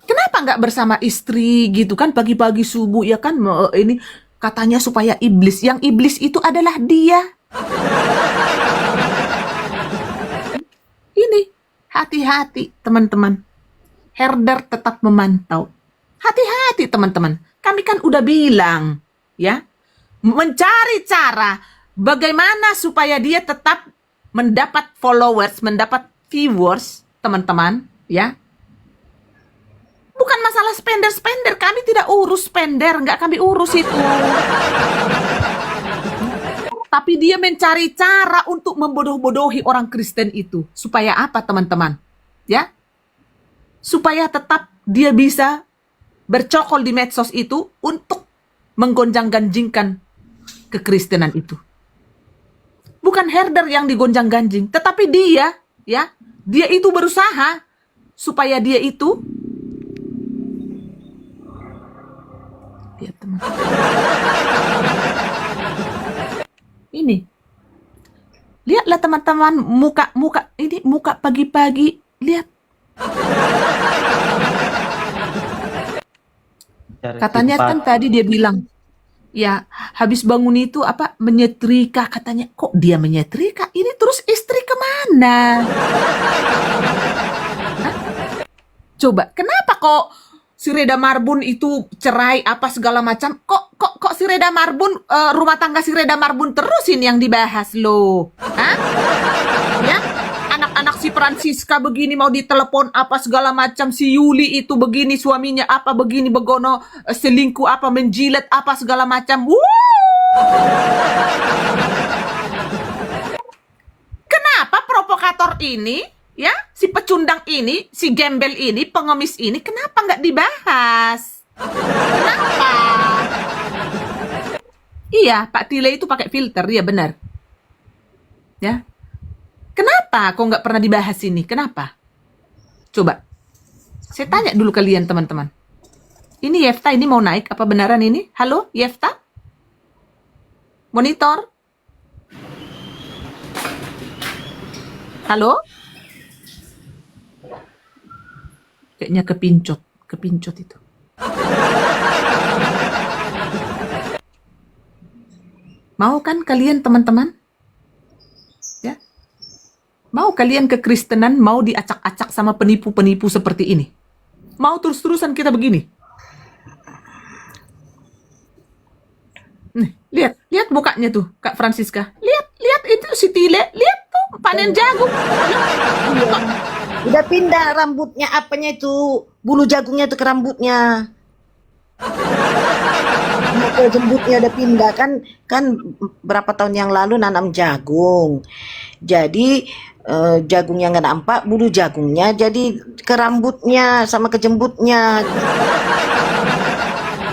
Kenapa nggak bersama istri gitu kan? Pagi-pagi subuh ya kan? Ini katanya supaya iblis. Yang iblis itu adalah dia. Ini, hati-hati teman-teman. Herder tetap memantau. Hati-hati teman-teman. Kami kan udah bilang, ya, mencari cara bagaimana supaya dia tetap mendapat followers, mendapat viewers, teman-teman, ya. Bukan masalah spender-spender, kami tidak urus spender, nggak kami urus itu. Tapi dia mencari cara untuk membodoh-bodohi orang Kristen itu. Supaya apa teman-teman? Ya? Supaya tetap dia bisa bercokol di medsos itu untuk menggonjang-ganjingkan kekristenan itu. Bukan Herder yang digonjang-ganjing, tetapi dia, ya, dia itu berusaha supaya dia itu, lihat teman-teman. Ini, lihatlah teman-teman, muka pagi-pagi, lihat. Katanya kan tadi dia bilang, ya habis bangun itu apa menyetrika, katanya. Kok dia menyetrika? Ini terus istri kemana? Hah? Coba, kenapa kok si Reda Marbun itu cerai apa segala macam? Kok si Reda Marbun, rumah tangga si Reda Marbun terus ini yang dibahas loh. Hah? Ya? Anak-anak si Francisca begini mau ditelepon apa segala macam, si Yuli itu begini suaminya apa begini begono, selingkuh apa menjilat apa segala macam. Kenapa provokator ini, ya, si pecundang ini, si gembel ini, pengemis ini, kenapa nggak dibahas? Kenapa? Iya, Pak Tile itu pakai filter, ya benar. Ya, kenapa kok nggak pernah dibahas ini? Kenapa? Coba, saya tanya dulu kalian teman-teman. Ini Yefta ini mau naik apa beneran ini? Halo, Yefta? Monitor? Halo? Kayaknya kepincut itu. Mau kan kalian teman-teman? Ya? Mau kalian kekristenan, mau diacak-acak sama penipu-penipu seperti ini? Mau terus-terusan kita begini? Nih, Lihat, lihat mukanya tuh, Kak Francisca. Lihat, lihat itu si Tile. Lihat tuh, panen jagung. Iya. Udah pindah rambutnya, apanya itu, bulu jagungnya itu ke rambutnya. Ke jembutnya udah pindah kan berapa tahun yang lalu nanam jagung. Jadi jagungnya nggak nampak, bulu jagungnya jadi ke rambutnya sama ke jembutnya.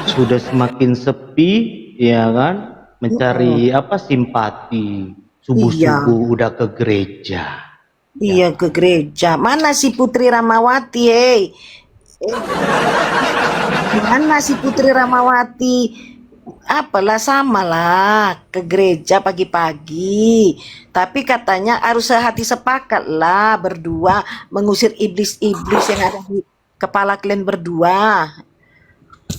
Sudah semakin sepi, ya kan? Mencari apa simpati. Subuh-subuh udah ke gereja. Iya, ke gereja. Mana si Putri Ramawati, Mana si Putri Ramawati? Apalah, samalah ke gereja pagi-pagi. Tapi katanya harus sehati sepakat lah berdua mengusir iblis-iblis yang ada di kepala kalian berdua.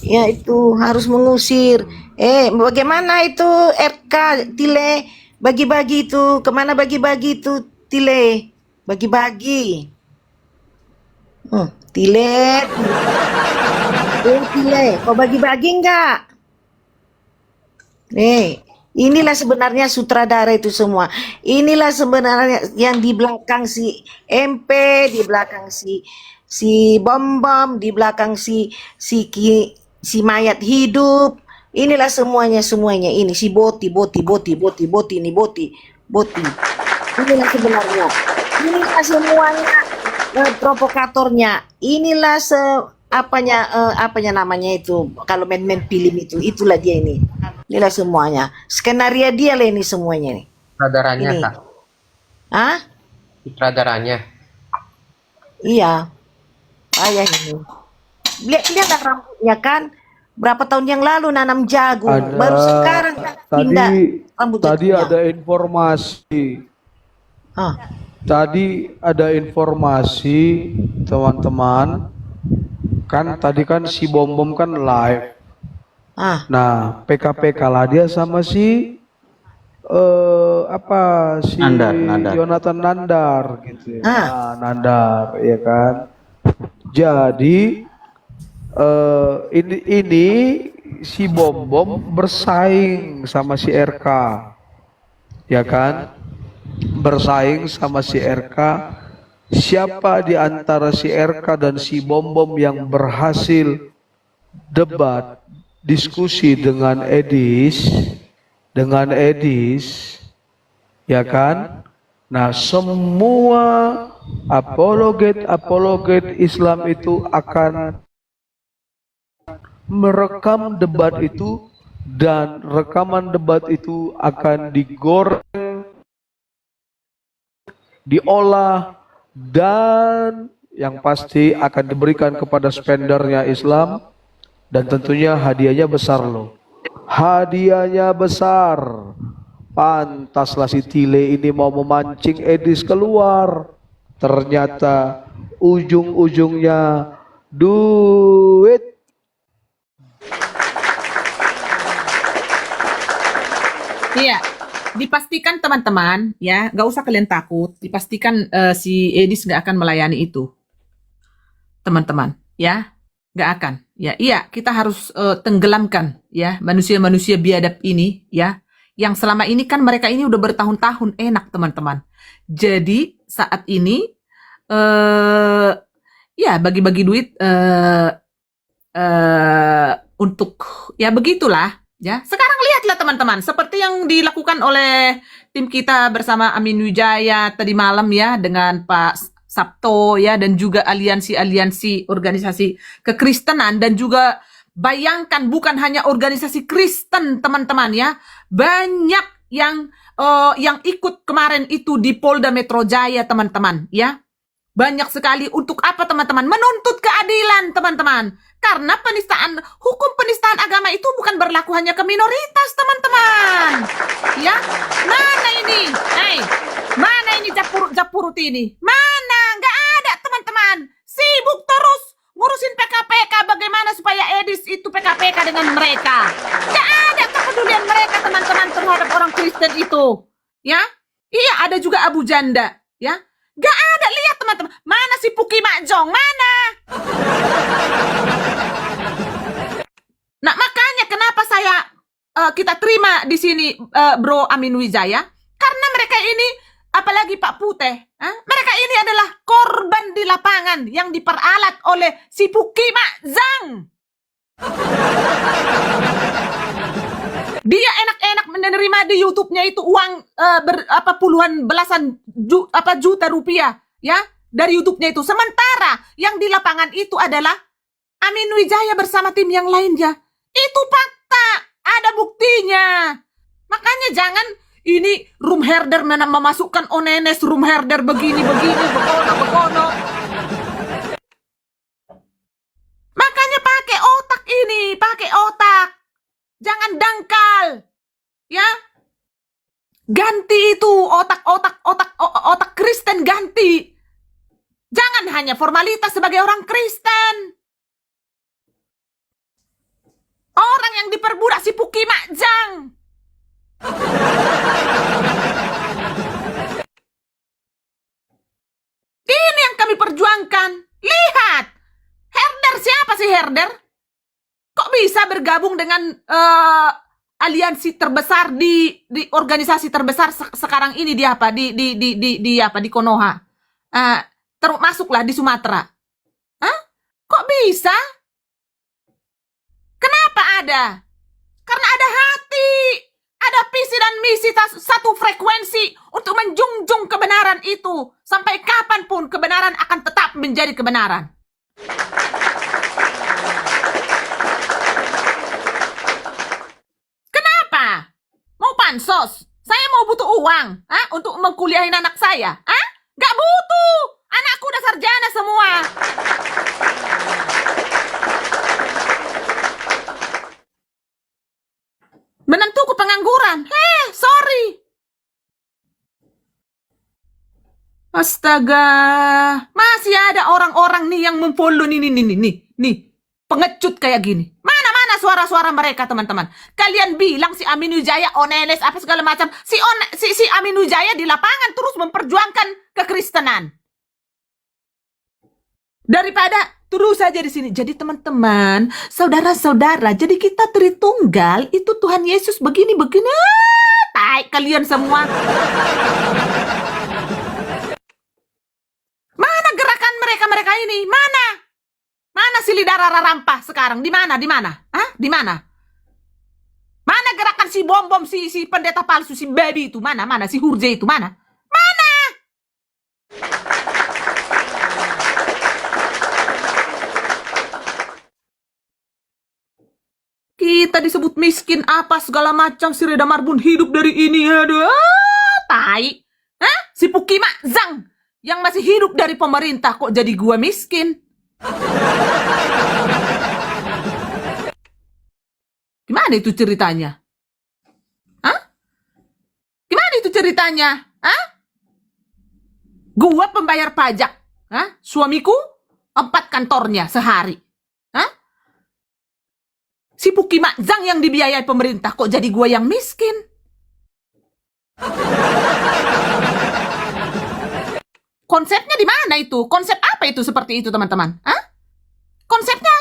Ya itu harus mengusir. Bagaimana itu RK Tile? Bagi-bagi itu kemana, bagi-bagi itu Tile? Bagi-bagi. Tile. Tile, kau bagi-bagi enggak? Nih, inilah sebenarnya sutradara itu semua. Inilah sebenarnya yang di belakang si MP, di belakang si Bom Bom, di belakang si mayat hidup. Inilah semuanya ini si Boti ini Boti. Inilah sebenarnya. Inilah semuanya provokatornya. Inilah apanya namanya itu, kalau main-main film itu, itulah dia ini. Inilah semuanya. Skenario dia lah ini semuanya nih. Sutradaranya, Ini. Kak. Hah? Sutradaranya. Iya. Ayah ini. Lihat rambutnya kan. Berapa tahun yang lalu nanam jagung. Baru sekarang pindah rambut Tadi jagungnya. ada informasi. Hah. Tadi ada informasi, teman-teman. Kan tadi kan si Bom Bom kan live. Nah, PKP kalah dia sama si Nandar. Jonathan Nandar gitu ya. Nah, Nandar, ya kan. Jadi ini si Bom Bom bersaing sama si RK, ya kan? Bersaing sama si RK. Siapa di antara si RK dan si Bom Bom yang berhasil debat, diskusi dengan Edis, ya kan? Nah, semua apologet Islam itu akan merekam debat itu, dan rekaman debat itu akan digoreng, diolah, dan yang pasti akan diberikan kepada spendernya Islam, dan tentunya hadiahnya besar loh. Hadiahnya besar. Pantaslah si Tile ini mau memancing Edis keluar. Ternyata ujung-ujungnya duit. Iya, dipastikan teman-teman, ya, nggak usah kalian takut. Dipastikan si Edis nggak akan melayani itu, teman-teman, ya, nggak akan. Ya, iya, kita harus tenggelamkan, ya, manusia-manusia biadab ini, ya, yang selama ini kan mereka ini udah bertahun-tahun enak, teman-teman. Jadi saat ini, ya, bagi-bagi duit untuk, ya, begitulah. Ya, sekarang lihatlah teman-teman, seperti yang dilakukan oleh tim kita bersama Amin Wijaya tadi malam ya, dengan Pak Sabto ya, dan juga aliansi-aliansi organisasi kekristenan, dan juga bayangkan bukan hanya organisasi Kristen teman-teman ya, banyak yang ikut kemarin itu di Polda Metro Jaya teman-teman ya. Banyak sekali. Untuk apa teman-teman? Menuntut keadilan teman-teman. Karena hukum penistaan agama itu bukan berlaku hanya ke minoritas teman-teman. Ya, mana ini? Mana ini Japurut ini? Mana? Nggak ada teman-teman. Sibuk terus ngurusin PKPK, bagaimana supaya Edis itu PKPK dengan mereka. Nggak ada kepedulian mereka teman-teman terhadap orang Kristen itu. Ya, iya, ada juga Abu Janda. Ya, nggak ada. Lihat teman-teman, mana si Puki Makjong, mana? Nah, makanya kenapa saya kita terima di sini, Bro Amin Wijaya, karena mereka ini, apalagi Pak Putih, mereka ini adalah korban di lapangan yang diperalat oleh si Puki Mak Zhang. Dia enak-enak menerima di YouTube-nya itu uang puluhan belasan juta rupiah ya dari YouTube-nya itu. Sementara yang di lapangan itu adalah Amin Wijaya bersama tim yang lainnya. Itu fakta, ada buktinya. Makanya jangan ini room herder memasukkan onenes, room herder begini begono. Makanya pakai otak ini, pakai otak. Jangan dangkal. Ya. Ganti itu otak Kristen ganti. Jangan hanya formalitas sebagai orang Kristen. Orang yang diperbudak si Puki Mak Zhang. Ini yang kami perjuangkan. Lihat. Herder, siapa sih herder? Kok bisa bergabung dengan aliansi terbesar di organisasi terbesar sekarang ini di apa? Di Konoha. Termasuklah di Sumatera. Kok bisa? Kenapa ada? Karena ada hati, ada visi dan misi satu frekuensi untuk menjunjung kebenaran itu. Sampai kapanpun kebenaran akan tetap menjadi kebenaran. Kenapa? Mau pansos? Saya mau butuh uang untuk mengkuliahin anak saya. Gak butuh. Anakku udah sarjana semua. Menentuku pengangguran. Sorry. Astaga. Masih ada orang-orang nih yang memfollow nih. Pengecut kayak gini. Mana suara-suara mereka, teman-teman. Kalian bilang si Amin Wijaya oneles apa segala macam. Si Amin Wijaya di lapangan terus memperjuangkan kekristenan. Daripada terus saja di sini. Jadi teman-teman, saudara-saudara, jadi kita Tritunggal itu Tuhan Yesus begini. Tai kalian semua. Mana gerakan mereka ini? Mana si Lidara Rarampa sekarang? Di mana? Di mana? Mana gerakan si bom si pendeta palsu, si baby itu? Mana? Si Hurje itu mana? Kita disebut miskin apa segala macam, si Reda Marbun hidup dari ini. Aduh, tai. Si Puki Mak Zhang yang masih hidup dari pemerintah kok jadi gua miskin. Gimana itu ceritanya? Gimana itu ceritanya? Gua pembayar pajak. Suamiku 4 kantornya sehari. Si Puki Mak Zhang yang dibiayai pemerintah kok jadi gua yang miskin? Konsepnya di mana itu? Konsep apa itu seperti itu, teman-teman? Konsepnya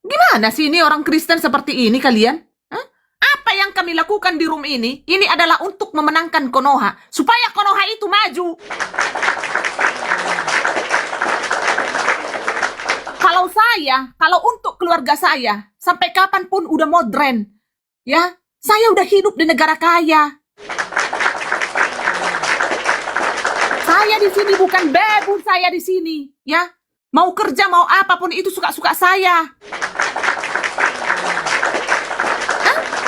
gimana sih ini orang Kristen seperti ini kalian? Apa yang kami lakukan di room ini adalah untuk memenangkan Konoha. Supaya Konoha itu maju. Kalau untuk keluarga saya, sampai kapanpun udah modern, ya, saya udah hidup di negara kaya. Saya di sini bukan bebu, saya di sini, ya. Mau kerja, mau apapun itu suka-suka saya.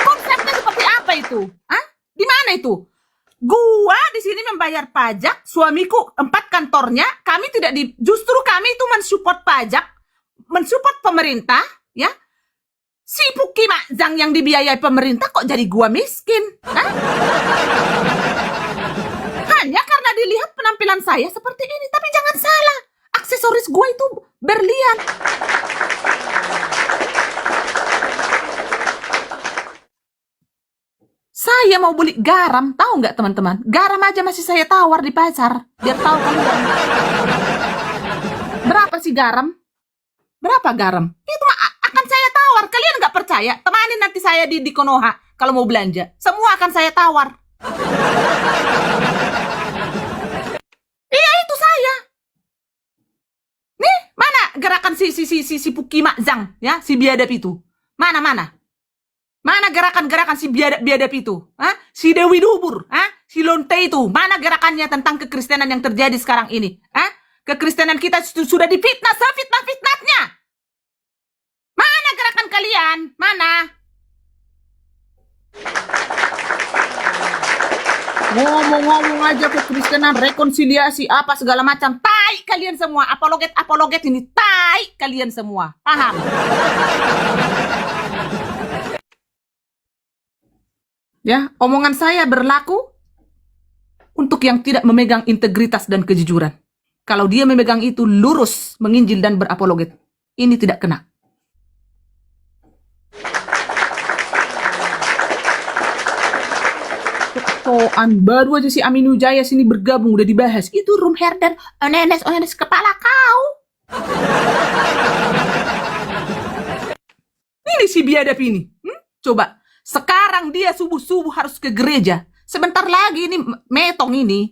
Konsepnya seperti apa itu? Di mana itu? Gua di sini membayar pajak, suamiku 4 kantornya, justru kami itu mensupport pajak, mensupport pemerintah, ya. Si Puki Mak Zhang yang dibiayai pemerintah kok jadi gua miskin? Hanya karena dilihat penampilan saya seperti ini. Tapi jangan salah, aksesoris gua itu berlian. Saya mau beli garam, tahu nggak teman-teman? Garam aja masih saya tawar di pasar, biar tahu kalian. Berapa sih garam? Berapa garam? Itu akan percaya, temani nanti saya di Konoha kalau mau belanja. Semua akan saya tawar. Iya, itu saya. Nih, mana gerakan si Pukima Zhang, ya, si biadab itu? Mana? Mana gerakan-gerakan si biadab itu? Hah? Si Dewi Dubur, si Lonte itu, mana gerakannya tentang kekristenan yang terjadi sekarang ini? Kekristenan kita sudah difitnah, sefitnah-fitnahnya. Mana gerakan kalian? Mana? Ngomong-ngomong aja kekristenan, rekonsiliasi, apa segala macam. Tai kalian semua, apologet ini, tai kalian semua. Paham? Ya, omongan saya berlaku untuk yang tidak memegang integritas dan kejujuran. Kalau dia memegang itu lurus, menginjil dan berapologet, ini tidak kena. Soan baru aja si Aminu Jaya sini bergabung udah dibahas. Itu room herder, onenes kepala kau. Ini si biadab ini. Coba. Sekarang dia subuh-subuh harus ke gereja. Sebentar lagi ini metong ini.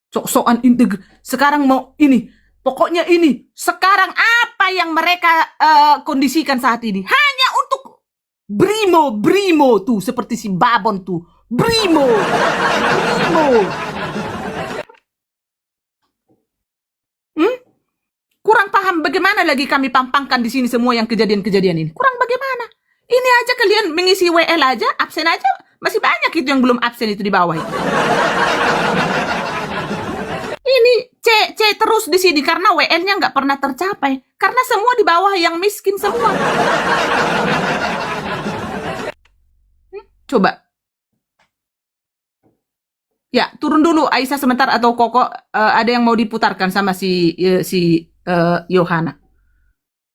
Sok-sokan sekarang mau ini. Pokoknya ini. Sekarang apa yang mereka kondisikan saat ini? Hanya untuk Brimo tuh. Seperti si Babon tuh. Brimo. Kurang paham bagaimana lagi kami pampangkan di sini semua yang kejadian-kejadian ini. Kurang bagaimana? Ini aja kalian mengisi WL aja, absen aja. Masih banyak itu yang belum absen itu di bawah itu. Ini C terus di sini karena WL-nya nggak pernah tercapai. Karena semua di bawah yang miskin semua. Coba. Ya, turun dulu Aisyah sebentar atau Koko. Ada yang mau diputarkan sama si Yohana.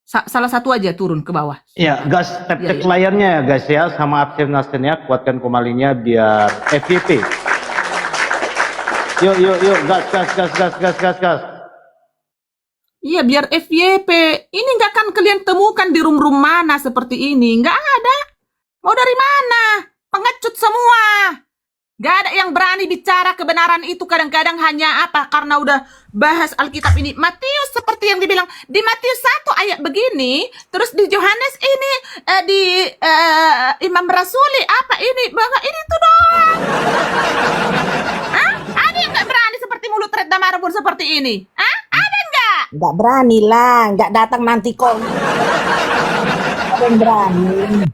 Salah satu aja turun ke bawah. Ya, gas cek layarnya ya guys ya, sama absen-absennya, kuatkan komalinya biar FYP. Yuk, gas. Iya, biar FYP. Ini nggak akan kalian temukan di room-room mana seperti ini. Nggak ada. Mau dari mana? Pengecut semua. Gak ada yang berani bicara kebenaran itu. Kadang-kadang hanya apa? Karena udah bahas Alkitab ini. Matius seperti yang dibilang. Di Matius 1 ayat begini. Terus di Yohanes ini. Di Imam Rasuli. Apa ini? Ini tuh doang. Ada yang gak berani seperti mulut Red Damarabun seperti ini? Ada nggak? Nggak berani lah, nggak datang nanti kok. Ada yang berani.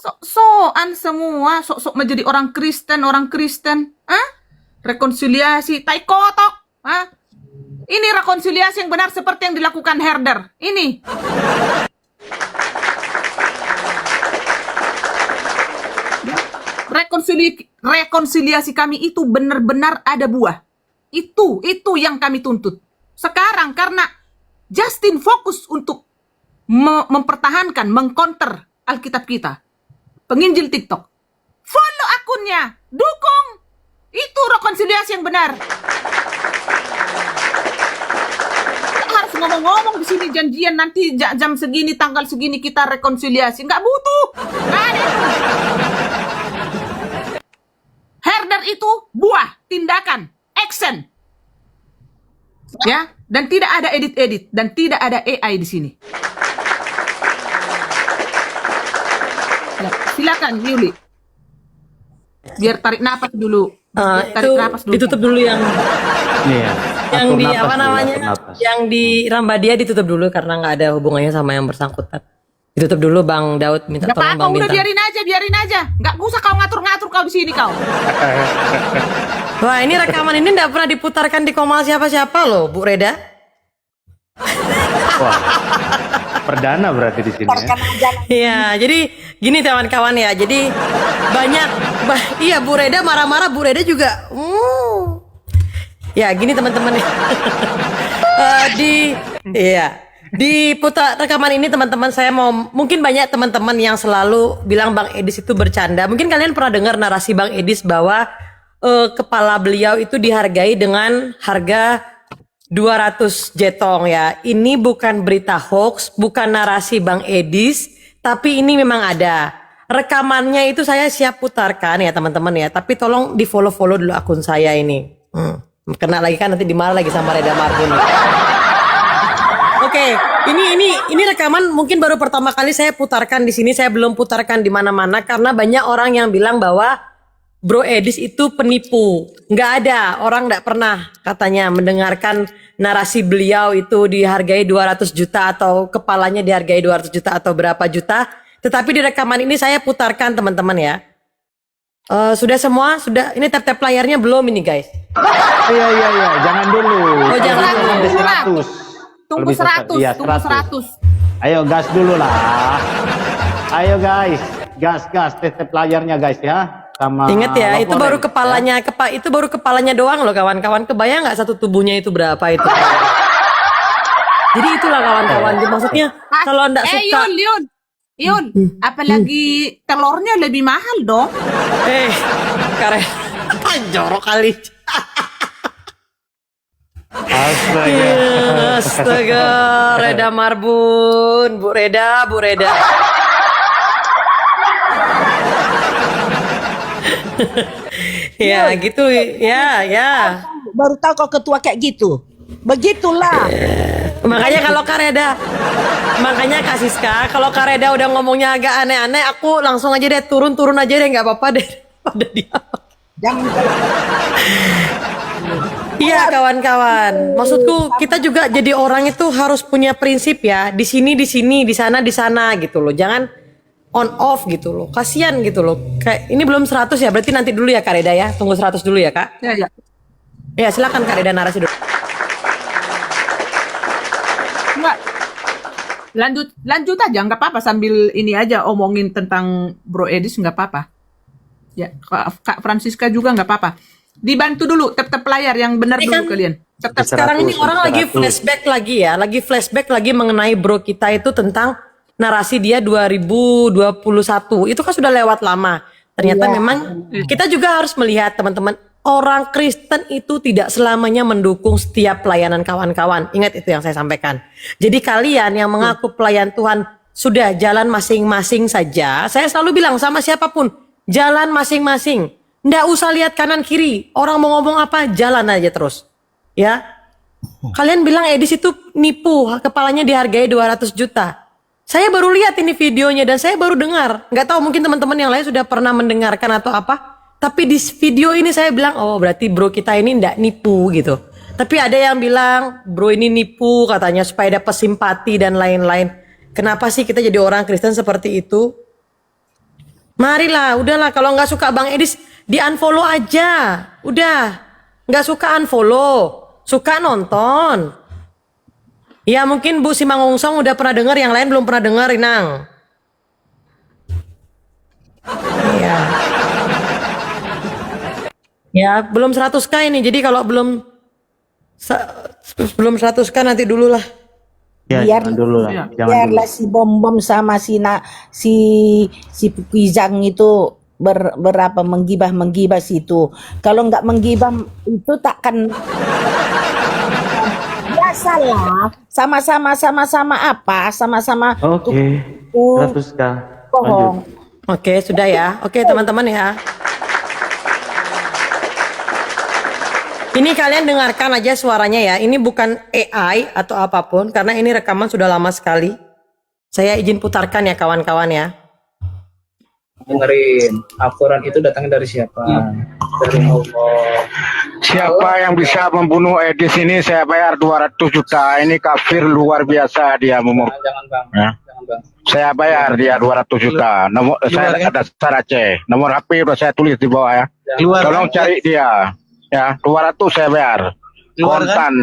Sok-sokan semua, sok-sok menjadi orang Kristen, rekonsiliasi, tai kotok, Ini rekonsiliasi yang benar seperti yang dilakukan herder, ini. Rekonsiliasi kami itu benar-benar ada buah. Itu yang kami tuntut. Sekarang karena Justin fokus untuk mempertahankan, mengcounter Alkitab kita. Penginjil TikTok. Follow akunnya. Dukung. Itu rekonsiliasi yang benar. Nggak harus ngomong-ngomong di sini janjian nanti jam segini, tanggal segini kita rekonsiliasi. Nggak butuh. Nggak ada itu. Herder itu buah, tindakan, action. Ya, dan tidak ada edit-edit dan tidak ada AI di sini. Ya, silakan Yuli. Biar tarik napas dulu. Ditutup dulu yang Iya. yang Atur di napas apa dulu, namanya? atur napas. Yang di Rambadia ditutup dulu karena nggak ada hubungannya sama yang bersangkutan. Ditutup dulu Bang Daud, minta Gak tolong apa-apa, Bang udah Bintang. biarin aja. Gak usah kau ngatur-ngatur kau di sini kau. Wah, ini rekaman ini nggak pernah diputarkan di Komal siapa-siapa loh, Bu Reda. Wah. Perdana berarti di sini ya. Iya, jadi gini kawan-kawan ya. Jadi banyak iya Bu Reda marah-marah, Bu Reda juga. Ya, gini teman-teman. Di putar rekaman ini teman-teman saya mau mungkin banyak teman-teman yang selalu bilang Bang Edis itu bercanda. Mungkin kalian pernah dengar narasi Bang Edis bahwa kepala beliau itu dihargai dengan harga 200 jetong ya. Ini bukan berita hoax, bukan narasi Bang Edis, tapi ini memang ada. Rekamannya itu saya siap putarkan ya teman-teman ya. Tapi tolong di follow dulu akun saya ini. Kena lagi kan nanti dimarah lagi sama Reda Marbun. Oke, ini rekaman mungkin baru pertama kali saya putarkan di sini. Saya belum putarkan di mana-mana karena banyak orang yang bilang bahwa Bro Edis itu penipu. Nggak ada, orang nggak pernah katanya mendengarkan narasi beliau itu dihargai 200 juta atau kepalanya dihargai 200 juta atau berapa juta. Tetapi di rekaman ini saya putarkan teman-teman ya. Sudah semua? Sudah? Ini tap-tap layarnya belum ini guys? Iya, jangan dulu. Oh, jangan dulu. Sampai 100. Tunggu Lebih 100, iya, tunggu 100. Ayo gas dulu lah. Ayo guys, gas tap layarnya guys ya. Sama Ingat ya, itu laporan, baru kepalanya, itu baru kepalanya doang loh kawan-kawan. Kebayang nggak satu tubuhnya itu berapa itu? Jadi itulah kawan-kawan. Maksudnya kalau nggak suka, Yun, apalagi telurnya lebih mahal dong. karen, jorok kali. Astaga, Reda Marbun, Bu Reda. Ya gitu ya. Baru tahu kau ketua kayak gitu. Begitulah. Makanya kalau Kareda, makanya Kak Siska, kalau Kareda udah ngomongnya agak aneh-aneh, aku langsung aja deh turun aja deh, nggak apa-apa deh. Pada dia. Jangan Iya kawan-kawan, maksudku kita juga jadi orang itu harus punya prinsip ya. Di sini, di sana gitu loh. Jangan on off gitu loh. Kasian gitu loh. Kayak ini belum 100 ya, berarti nanti dulu ya Kak Reda ya. Tunggu 100 dulu ya Kak. Ya. Ya silakan Kak Reda narasi dulu. Enggak. Lanjut aja, nggak apa-apa sambil ini aja omongin tentang Bro Edis nggak apa-apa. Ya, Kak Francisca juga nggak apa-apa. Dibantu dulu tap layar yang benar dulu kalian. Sekarang ini orang lagi flashback lagi mengenai bro kita itu tentang narasi dia 2021. Itu kan sudah lewat lama. Ternyata memang kita juga harus melihat teman-teman, orang Kristen itu tidak selamanya mendukung setiap pelayanan kawan-kawan. Ingat itu yang saya sampaikan. Jadi kalian yang mengaku pelayan Tuhan sudah jalan masing-masing saja. Saya selalu bilang sama siapapun, jalan masing-masing. Nggak usah lihat kanan kiri. Orang mau ngomong apa, jalan aja terus. Ya. Kalian bilang Edis itu nipu, kepalanya dihargai 200 juta. Saya baru lihat ini videonya dan saya baru dengar. Nggak tahu mungkin teman-teman yang lain sudah pernah mendengarkan atau apa. Tapi di video ini saya bilang, oh berarti bro kita ini nggak nipu gitu. Tapi ada yang bilang, bro ini nipu katanya supaya dapat simpati dan lain-lain. Kenapa sih kita jadi orang Kristen seperti itu? Marilah, udahlah kalau nggak suka Bang Edis, di-unfollow aja. Udah, nggak suka unfollow, suka nonton. Ya mungkin Bu Simangungsong udah pernah dengar, yang lain belum pernah dengar, Inang. Iya. Ya, belum 100k ini. Jadi kalau belum 100k nanti dulu lah. Ya, Biar- jangan dulu lah. Jangan dulu. biarlah si Bom sama si Puizang itu berapa menggibah situ. Kalau nggak menggibah itu takkan biasalah. Sama-sama apa? Sama-sama Oke. 100k. Lanjut. bohong. Oke, sudah ya. Oke, teman-teman ya. Ini kalian dengarkan aja suaranya ya. Ini bukan AI atau apapun karena ini rekaman sudah lama sekali. Saya izin putarkan ya kawan-kawan ya. Dengerin, laporan itu datangnya dari siapa? Dari Allah. Siapa yang bisa membunuh Edis ini saya bayar 200 juta. Ini kafir luar biasa dia Jangan bang, Ya. jangan bang. Saya bayar dia 200 juta. Nomor saya ada secara C. Nomor HP udah saya tulis di bawah ya. Tolong cari dia. Ya, 200 saya bayar. Kontan.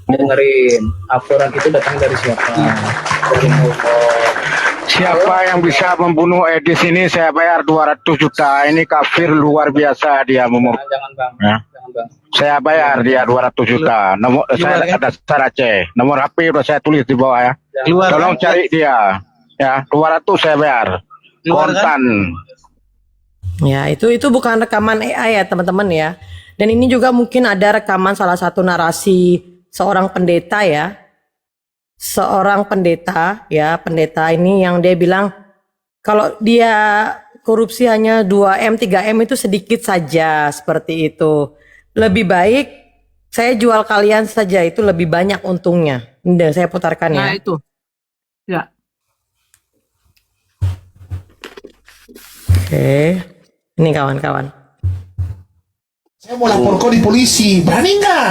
Dengerin, laporan itu datangnya dari siapa? Dari Allah. Siapa yang bisa membunuh Edis ini saya bayar 200 juta. Ini kafir luar biasa dia Jangan bang, Ya. jangan bang. Saya bayar dia 200 juta. Nomor saya ada secara C. Nomor HP udah saya tulis di bawah ya. Tolong cari dia. Ya, 200 saya bayar. Kontan. Ya, itu bukan rekaman AI ya, teman-teman ya. Dan ini juga mungkin ada rekaman salah satu narasi seorang pendeta ya. Seorang pendeta ya, pendeta ini yang dia bilang kalau dia korupsi hanya 2M, 3M itu sedikit saja seperti itu. Lebih baik saya jual kalian saja, itu lebih banyak untungnya. Ini saya putarkan ya. Nah itu. Ya. Oke. Ini kawan-kawan. Saya mau lapor kau di polisi, berani nggak?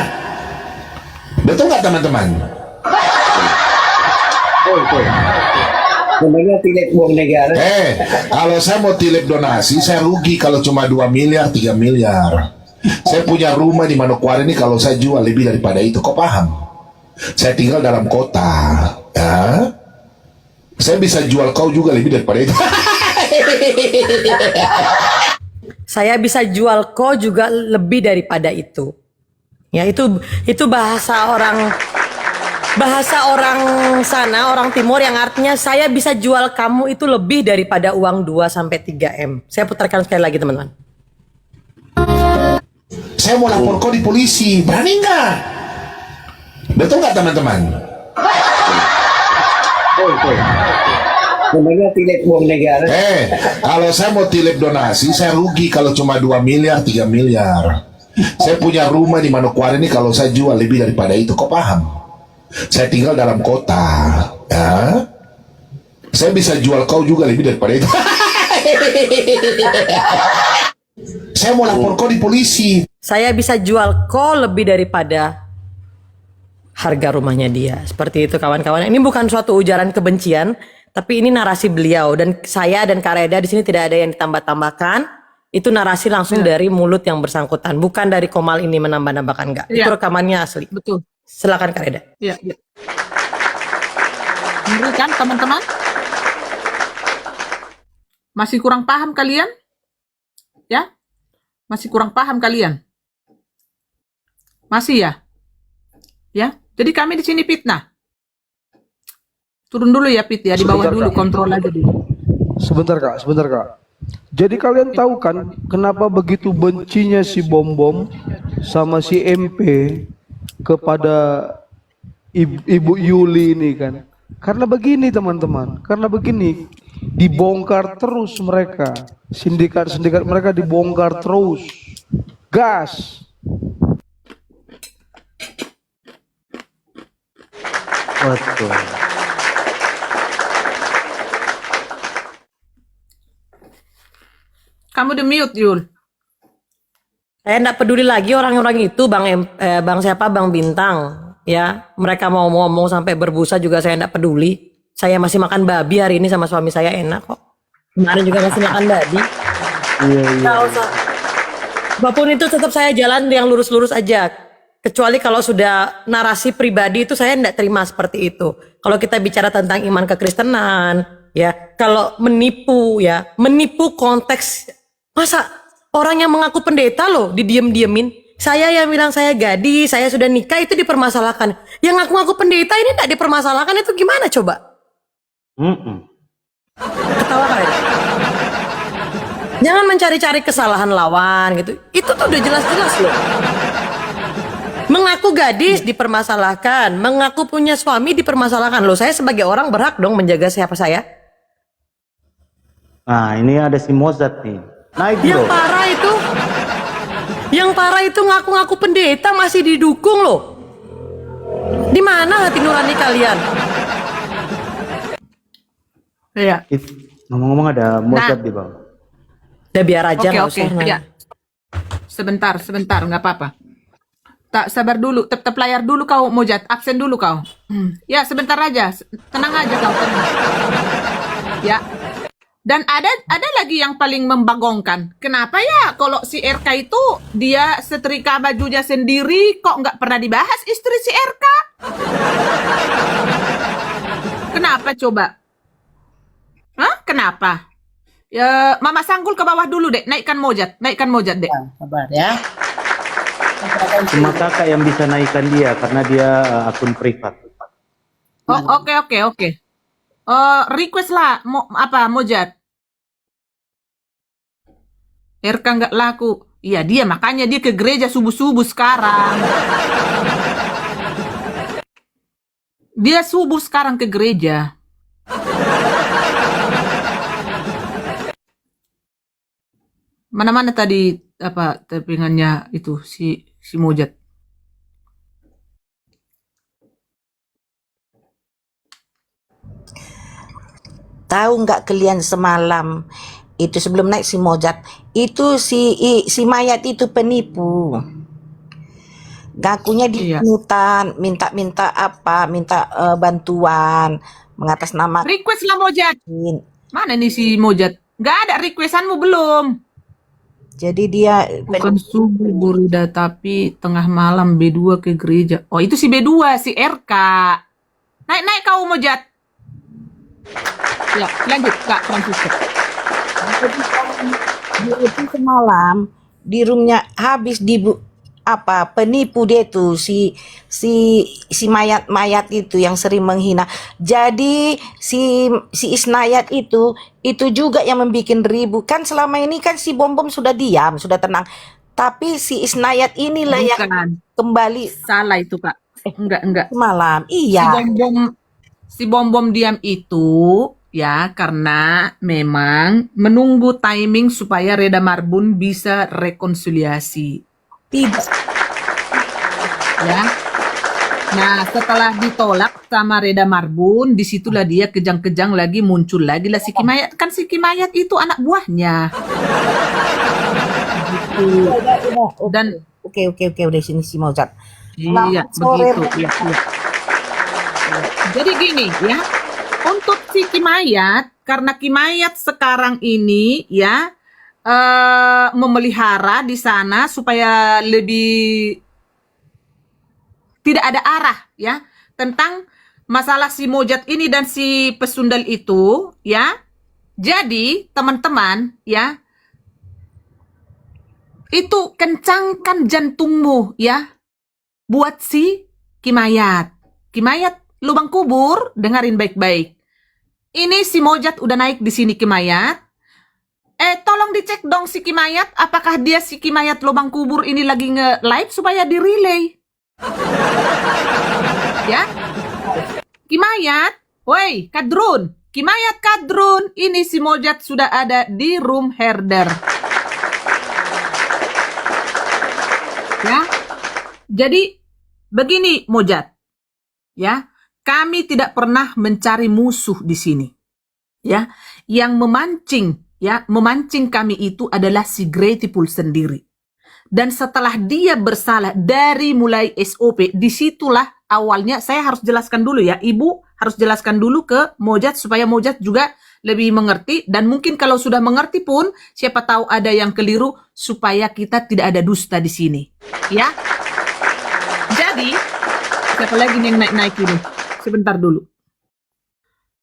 Betul nggak teman-teman? Sebenarnya tilik uang negara. Kalau saya mau tilep donasi, saya rugi kalau cuma 2 miliar, 3 miliar. Saya punya rumah di Manokwari ini, kalau saya jual lebih daripada itu, kau paham? Saya tinggal dalam kota, ya. Saya bisa jual kau juga lebih daripada itu. Saya bisa jual kau juga lebih daripada itu. Ya, itu bahasa orang sana, orang timur, yang artinya saya bisa jual kamu itu lebih daripada uang 2 sampai 3M. Saya putarkan sekali lagi, teman-teman. Saya mau lapor kau di polisi, berani nggak? Betul nggak teman-teman? Sebenarnya tilik uang negara. Kalau saya mau tilep donasi, saya rugi kalau cuma 2 miliar, 3 miliar. Saya punya rumah di Manokwari ini, kalau saya jual lebih daripada itu, kau paham? Saya tinggal dalam kota, ya. Saya bisa jual kau juga lebih daripada itu. Saya mau lapor kau di polisi. Saya bisa jual kau lebih daripada harga rumahnya dia. Seperti itu, kawan-kawan. Ini bukan suatu ujaran kebencian, tapi ini narasi beliau, dan saya dan Kak Reda di sini tidak ada yang ditambah-tambahkan. Itu narasi langsung dari mulut yang bersangkutan, bukan dari Komal ini menambah-nambahkan, enggak. Itu rekamannya asli. Betul. Silakan Kak Reda. Ya. Ngeri kan teman-teman? Masih kurang paham kalian? Ya? Masih kurang paham kalian? Masih ya? Ya? Jadi kami di sini fitnah. Turun dulu ya, Pit ya, di bawah dulu, kontrol aja dulu. Sebentar Kak. Jadi kalian tahu kan kenapa begitu bencinya si Bom sama si MP kepada Ibu Yuli ini kan? Karena begini teman-teman, dibongkar terus mereka, sindikat mereka dibongkar terus, gas. Betul. Kamu di mute, Yul. Saya enggak peduli lagi orang-orang itu, Bang siapa, Bang Bintang. Ya, mereka mau ngomong sampai berbusa juga saya enggak peduli. Saya masih makan babi hari ini sama suami saya, enak kok. Kemarin juga masih makan babi. Iya. Nggak usah. Apapun itu tetap saya jalan yang lurus-lurus aja. Kecuali kalau sudah narasi pribadi itu saya enggak terima seperti itu. Kalau kita bicara tentang iman kekristenan, ya, kalau menipu konteks, masa orang yang mengaku pendeta loh didiem-diemin. Saya yang bilang saya gadis, saya sudah nikah itu dipermasalahkan. Yang ngaku-ngaku pendeta ini tidak dipermasalahkan, itu gimana coba? Ketawa kalian. Jangan mencari-cari kesalahan lawan gitu. Itu tuh udah jelas-jelas loh. Mengaku gadis dipermasalahkan, mengaku punya suami dipermasalahkan. Loh, saya sebagai orang berhak dong menjaga siapa saya. Nah, ini ada si Mozart nih. Naik Yang bro. parah itu ngaku-ngaku pendeta masih didukung loh. Di mana hati nurani kalian? Iya. Ngomong-ngomong ada Mozart di bawah. Udah biar aja, nggak Oke. usah. Ya. Sebentar, nggak apa-apa. Tak sabar dulu, tetap layar dulu kau, Mojat, absen dulu kau. Ya, sebentar aja, tenang aja kau. Tenang. Ya. Dan ada lagi yang paling membagongkan. Kenapa ya kalau si RK itu dia setrika bajunya sendiri, kok nggak pernah dibahas istri si RK? Kenapa coba? Hah? Kenapa? Ya, Mama Sanggul ke bawah dulu deh, naikkan Mojat deh. Sabar ya. Cuma kakak yang bisa naikkan dia karena dia akun privat. Oh, oke. Request lah, Mojat. RK nggak laku. Iya dia, makanya dia ke gereja subuh-subuh sekarang. Dia subuh sekarang ke gereja. Mana-mana tadi apa tappingannya itu si Mojat. Tahu nggak kalian semalam itu sebelum naik si Mojat itu si mayat itu penipu. Ngakunya di Iya. hutan, minta apa, minta bantuan mengatasnamakan. Request lah Mojat. Mana nih si Mojat? Nggak ada requestanmu belum. Jadi dia Bukan subuh Burida tapi tengah malam B2 ke gereja. Oh itu si B2 si RK. Naik kau Mojat. Ya lanjut Kak Francisco. dia itu semalam di roomnya habis penipu dia tuh si mayat itu yang sering menghina. Jadi si Isnayat itu juga yang membuat ribu. Kan selama ini kan si Bom sudah diam, sudah tenang. Tapi si Isnayat inilah yang Bukan. kembali Salah itu Kak. Enggak. semalam. Iya. Si Bom diam itu ya karena memang menunggu timing supaya Reda Marbun bisa rekonsiliasi. Tidak. Ya. Nah, setelah ditolak sama Reda Marbun, disitulah dia kejang-kejang lagi muncul lagi lah si Kimayat. Kan si Kimayat itu anak buahnya. Gitu. Dan Oke, udah sini si Mozart. iya, Sore, begitu. Iya. Jadi gini ya, untuk si Kimayat, karena Kimayat sekarang ini ya memelihara di sana supaya lebih tidak ada arah ya tentang masalah si Mojat ini dan si Pesundal itu ya. Jadi teman-teman ya, itu kencangkan jantungmu ya buat si Kimayat. Kimayat lubang kubur, dengerin baik-baik. Ini si Mojat udah naik di sini Kimayat. Tolong dicek dong si Kimayat, apakah dia si Kimayat lubang kubur ini lagi nge-live supaya di-relay. Ya. Kimayat, woi, Kadrun. Kimayat Kadrun, ini si Mojat sudah ada di room herder. Ya. Jadi begini Mojat. Ya. Kami tidak pernah mencari musuh di sini. Ya, yang memancing kami itu adalah si Grateful sendiri. Dan setelah dia bersalah dari mulai SOP, disitulah awalnya saya harus jelaskan dulu ya, Ibu harus jelaskan dulu ke Mojat supaya Mojat juga lebih mengerti, dan mungkin kalau sudah mengerti pun siapa tahu ada yang keliru supaya kita tidak ada dusta di sini. Ya. Jadi siapa lagi yang naik ini? Sebentar dulu.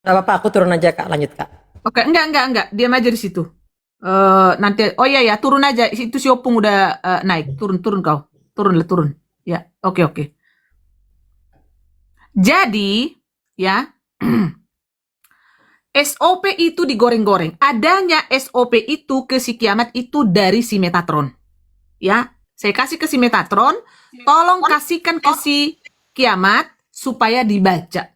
Gak apa-apa, aku turun aja Kak, lanjut Kak. Oke, enggak. Diam aja di situ. Nanti, oh iya, turun aja. Itu si Opung udah naik. Turun kau. Turun. Ya, oke. Jadi, ya, SOP itu digoreng-goreng. Adanya SOP itu ke si Kiamat itu dari si Metatron. Ya, saya kasih ke si Metatron. Tolong kasihkan ke si Kiamat supaya dibaca.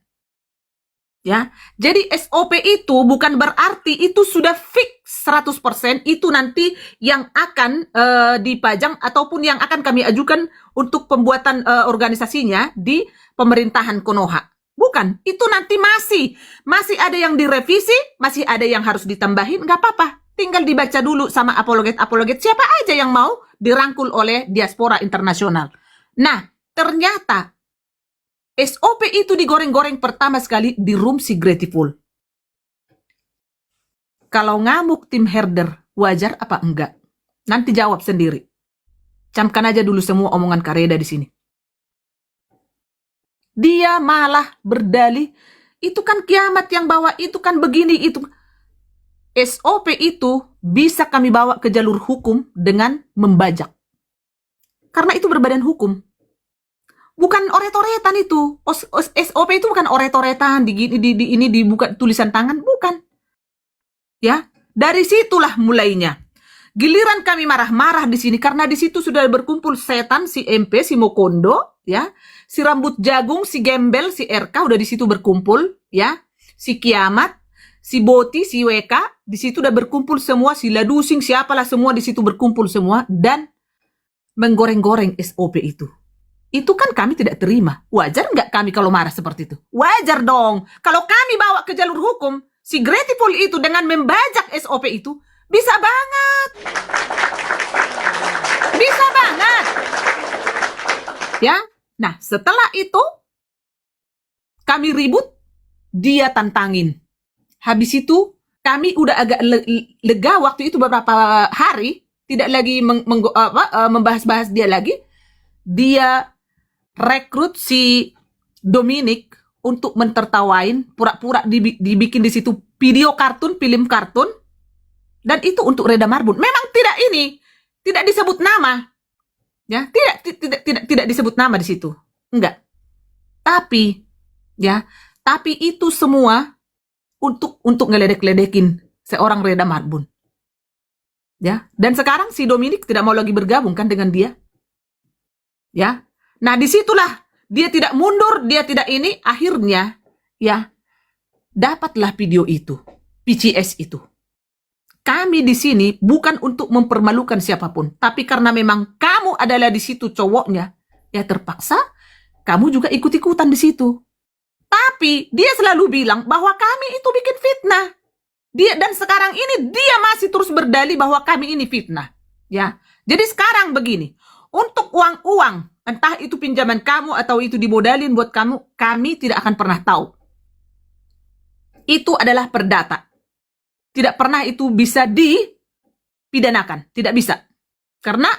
Ya, jadi SOP itu bukan berarti itu sudah fix 100% itu nanti yang akan dipajang ataupun yang akan kami ajukan untuk pembuatan organisasinya di pemerintahan Konoha. Bukan, itu nanti masih ada yang direvisi, masih ada yang harus ditambahin, nggak apa-apa. Tinggal dibaca dulu sama apologet siapa aja yang mau dirangkul oleh diaspora internasional. Nah, ternyata SOP itu digoreng-goreng pertama sekali di room si Grateful. Kalau ngamuk tim herder, wajar apa enggak? Nanti jawab sendiri. Camkan aja dulu semua omongan Kareda di sini. Dia malah berdalih, itu kan Kiamat yang bawa, itu kan begini, itu. SOP itu bisa kami bawa ke jalur hukum dengan membajak. Karena itu berbadan hukum. Bukan oret-oretan itu. SOP itu bukan oret-oretan ini dibuka tulisan tangan, bukan. Ya, dari situlah mulainya. Giliran kami marah-marah di sini karena di situ sudah berkumpul setan, si MP, si Mokondo, ya, si rambut jagung, si Gembel, si RK udah di situ berkumpul, ya, si Kiamat, si Boti, si WK, di situ udah berkumpul semua, si Ladusing, siapalah semua di situ berkumpul semua dan menggoreng-goreng SOP itu. Itu kan kami tidak terima. Wajar nggak kami kalau marah seperti itu? Wajar dong. Kalau kami bawa ke jalur hukum, si Grateful itu dengan membajak SOP itu, bisa banget. Bisa banget. Ya. Nah, setelah itu, kami ribut, dia tantangin. Habis itu, kami udah agak lega waktu itu beberapa hari, tidak lagi membahas-bahas dia lagi. Dia rekrut si Dominic untuk mentertawain, pura-pura dibikin di situ video kartun, film kartun, dan itu untuk Reda Marbun. Memang tidak disebut nama, ya, tidak disebut nama di situ, enggak. Tapi itu semua untuk ngeledek-ledekin seorang Reda Marbun. Ya, dan sekarang si Dominic tidak mau lagi bergabung kan dengan dia. Ya. Nah, disitulah dia tidak mundur, dia tidak ini, akhirnya ya dapatlah video itu, PCS itu. Kami di sini bukan untuk mempermalukan siapapun, tapi karena memang kamu adalah di situ cowoknya, ya terpaksa kamu juga ikut-ikutan di situ. Tapi dia selalu bilang bahwa kami itu bikin fitnah. Dan sekarang ini dia masih terus berdalih bahwa kami ini fitnah. Ya. Jadi sekarang begini, untuk uang-uang, entah itu pinjaman kamu atau itu dimodalin buat kamu, kami tidak akan pernah tahu. Itu adalah perdata. Tidak pernah itu bisa dipidanakan. Tidak bisa. Karena,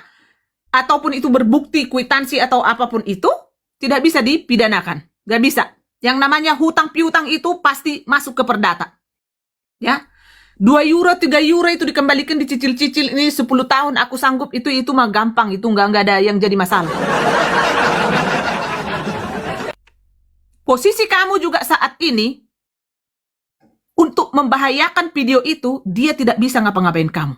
ataupun itu berbukti, kwitansi atau apapun itu, tidak bisa dipidanakan. Gak bisa. Yang namanya hutang piutang itu pasti masuk ke perdata. Ya, 2 euro, 3 euro itu dikembalikan dicicil-cicil, ini 10 tahun aku sanggup, itu mah gampang, itu nggak ada yang jadi masalah. Posisi kamu juga saat ini untuk membahayakan video itu, dia tidak bisa ngapa-ngapain kamu.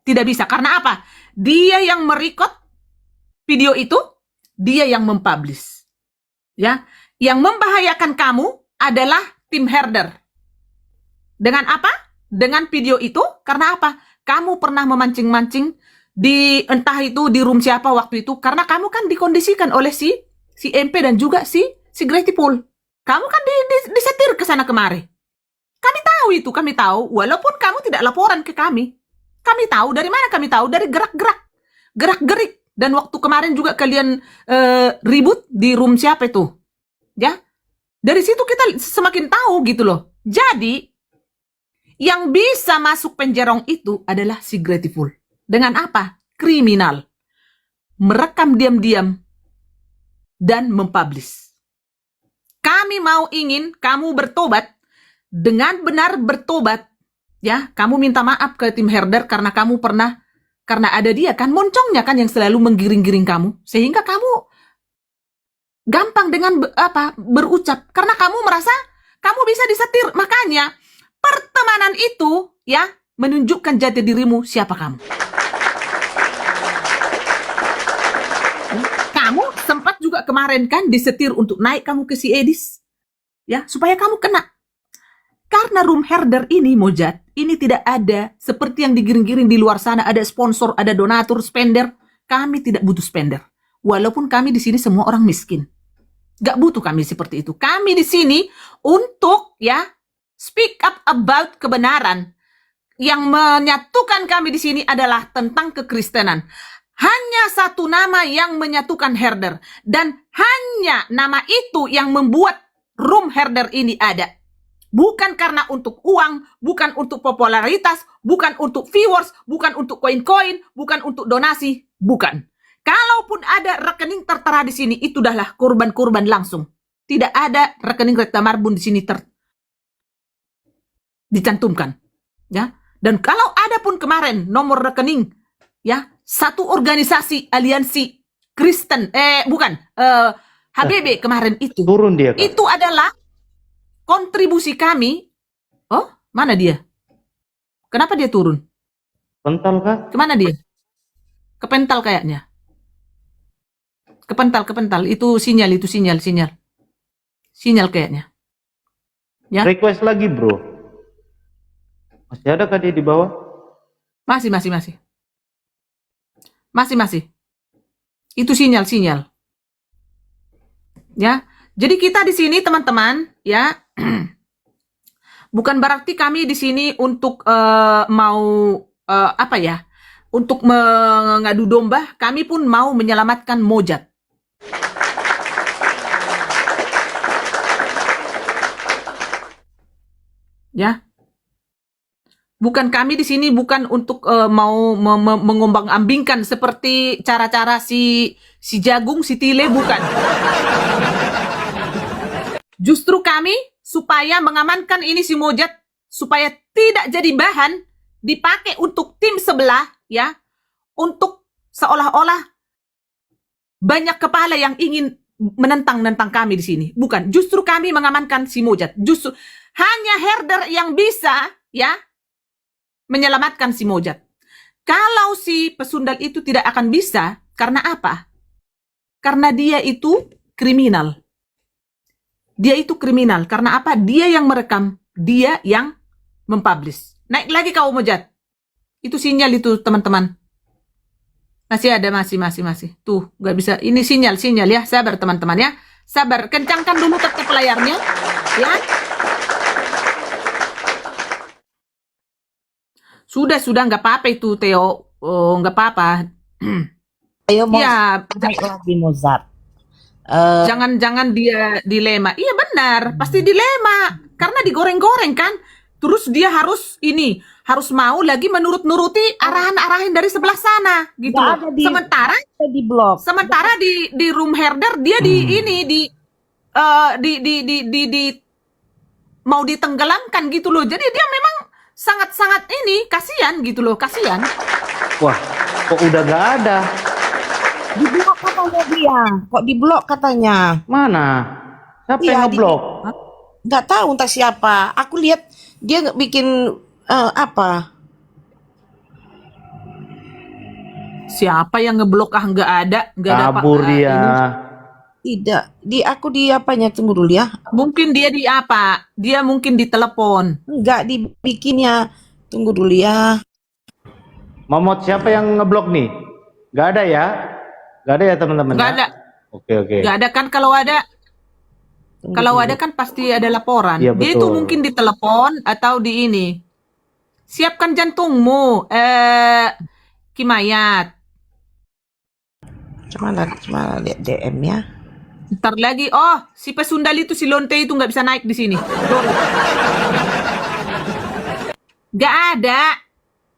Tidak bisa, karena apa? Dia yang merekod video itu, dia yang mempublish. Ya, yang membahayakan kamu adalah tim herder. Dengan apa? Dengan video itu, karena apa? Kamu pernah memancing-mancing di entah itu di room siapa waktu itu, karena kamu kan dikondisikan oleh si MP dan juga si Grateful. Kamu kan disetir ke sana kemari. Kami tahu itu, kami tahu, walaupun kamu tidak laporan ke kami. Kami tahu, dari mana kami tahu? Dari gerak-gerik. Dan waktu kemarin juga kalian ribut di room siapa itu. Ya, dari situ kita semakin tahu gitu loh. Jadi, yang bisa masuk penjerong itu adalah si Grateful. Dengan apa? Kriminal. Merekam diam-diam dan mempublish. Kami ingin kamu bertobat, dengan benar bertobat. Ya, kamu minta maaf ke tim herder karena kamu karena ada dia kan, moncongnya kan yang selalu menggiring-giring kamu. Sehingga kamu gampang dengan berucap. Karena kamu merasa kamu bisa disetir. Makanya, pertemanan itu ya menunjukkan jati dirimu siapa kamu. Kamu sempat juga kemarin kan disetir untuk naik kamu ke si Edis. Ya, supaya kamu kena. Karena room herder ini Mojad, ini tidak ada seperti yang digiring-giring di luar sana, ada sponsor, ada donatur, spender. Kami tidak butuh spender. Walaupun kami di sini semua orang miskin. Gak butuh kami seperti itu. Kami di sini untuk ya speak up about kebenaran. Yang menyatukan kami di sini adalah tentang kekristenan. Hanya satu nama yang menyatukan herder. Dan hanya nama itu yang membuat room herder ini ada. Bukan karena untuk uang, bukan untuk popularitas, bukan untuk viewers, bukan untuk koin-koin, bukan untuk donasi, bukan. Kalaupun ada rekening tertera di sini, itu adalah kurban-kurban langsung. Tidak ada rekening Reda Marbun di sini dicantumkan, ya. Dan kalau ada pun kemarin nomor rekening, ya, satu organisasi aliansi Kristen, HBB kemarin itu, turun dia, Kak. itu adalah kontribusi kami. Oh, mana dia? Kenapa dia turun? Kental kah? Kemana dia? Kepental kayaknya. Kepental. Itu sinyal. Sinyal kayaknya. Ya. Request lagi, bro. Masih ada kah dia di bawah? Masih. Itu sinyal. Ya. Jadi kita di sini teman-teman, ya. Bukan berarti kami di sini untuk mau apa ya? Untuk mengadu domba, kami pun mau menyelamatkan Mojat. Ya. Bukan kami di sini bukan untuk mau mengombang-ambingkan seperti cara-cara si Jagung, si Tile, bukan. Justru kami supaya mengamankan ini si Mojat supaya tidak jadi bahan dipakai untuk tim sebelah, ya, untuk seolah-olah banyak kepala yang ingin menentang kami di sini. Bukan, justru kami mengamankan si Mojat. Justru hanya herder yang bisa, ya, menyelamatkan si Mojat. Kalau si pesundal itu tidak akan bisa, karena apa? Karena dia itu kriminal. Karena apa? Dia yang merekam, dia yang mempublish. Naik lagi kau Mojat. Itu sinyal itu, teman-teman. Masih ada, masih. Tuh, nggak bisa. Ini sinyal ya. Sabar, teman-teman, ya. Sabar, kencangkan dulu tetap layarnya, ya. Sudah, nggak apa-apa itu, Theo. Oh, nggak apa-apa. Ayo Ya, naik lagi Mozart. jangan dia dilema. Iya benar, pasti dilema. Karena digoreng-goreng kan. Terus dia harus mau lagi menurut-nuruti arahan-arahan dari sebelah sana gitu. Nggak ada di blog. Sementara di room herder dia mau ditenggelamkan gitu loh. Jadi dia memang sangat-sangat kasihan gitu loh, kasihan. Wah, kok udah gak ada? Di blog katanya dia. Kok di blog katanya? Mana? Siapa Iya, yang ngeblok? Nggak tahu entah siapa. Aku lihat dia nggak bikin apa? Siapa yang ngeblok? Nggak ada Kabur dia. Tidak. Aku di apanya, tunggu dulu ya. Mungkin dia di apa? Dia mungkin ditelepon. Enggak dibikinnya. Tunggu dulu ya. Momot, siapa yang ngeblok nih? Gak ada ya? Gak ada ya teman-teman? Nggak ya? ada. Oke. Nggak ada kan, kalau ada. Kalau ada kan pasti ada laporan. Iya, Dia itu betul. mungkin ditelepon atau di ini. Siapkan jantungmu, Kimayat. Cuma lihat DM ya. Ntar lagi, si pesundal itu, si Lonte itu nggak bisa naik di sini. Nggak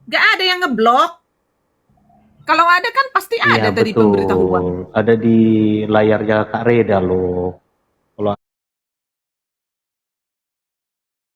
ada yang ngeblok. Kalau ada kan pasti ada Iya, tadi betul. pemberitahuan. Ada di layarnya Kak Reda loh.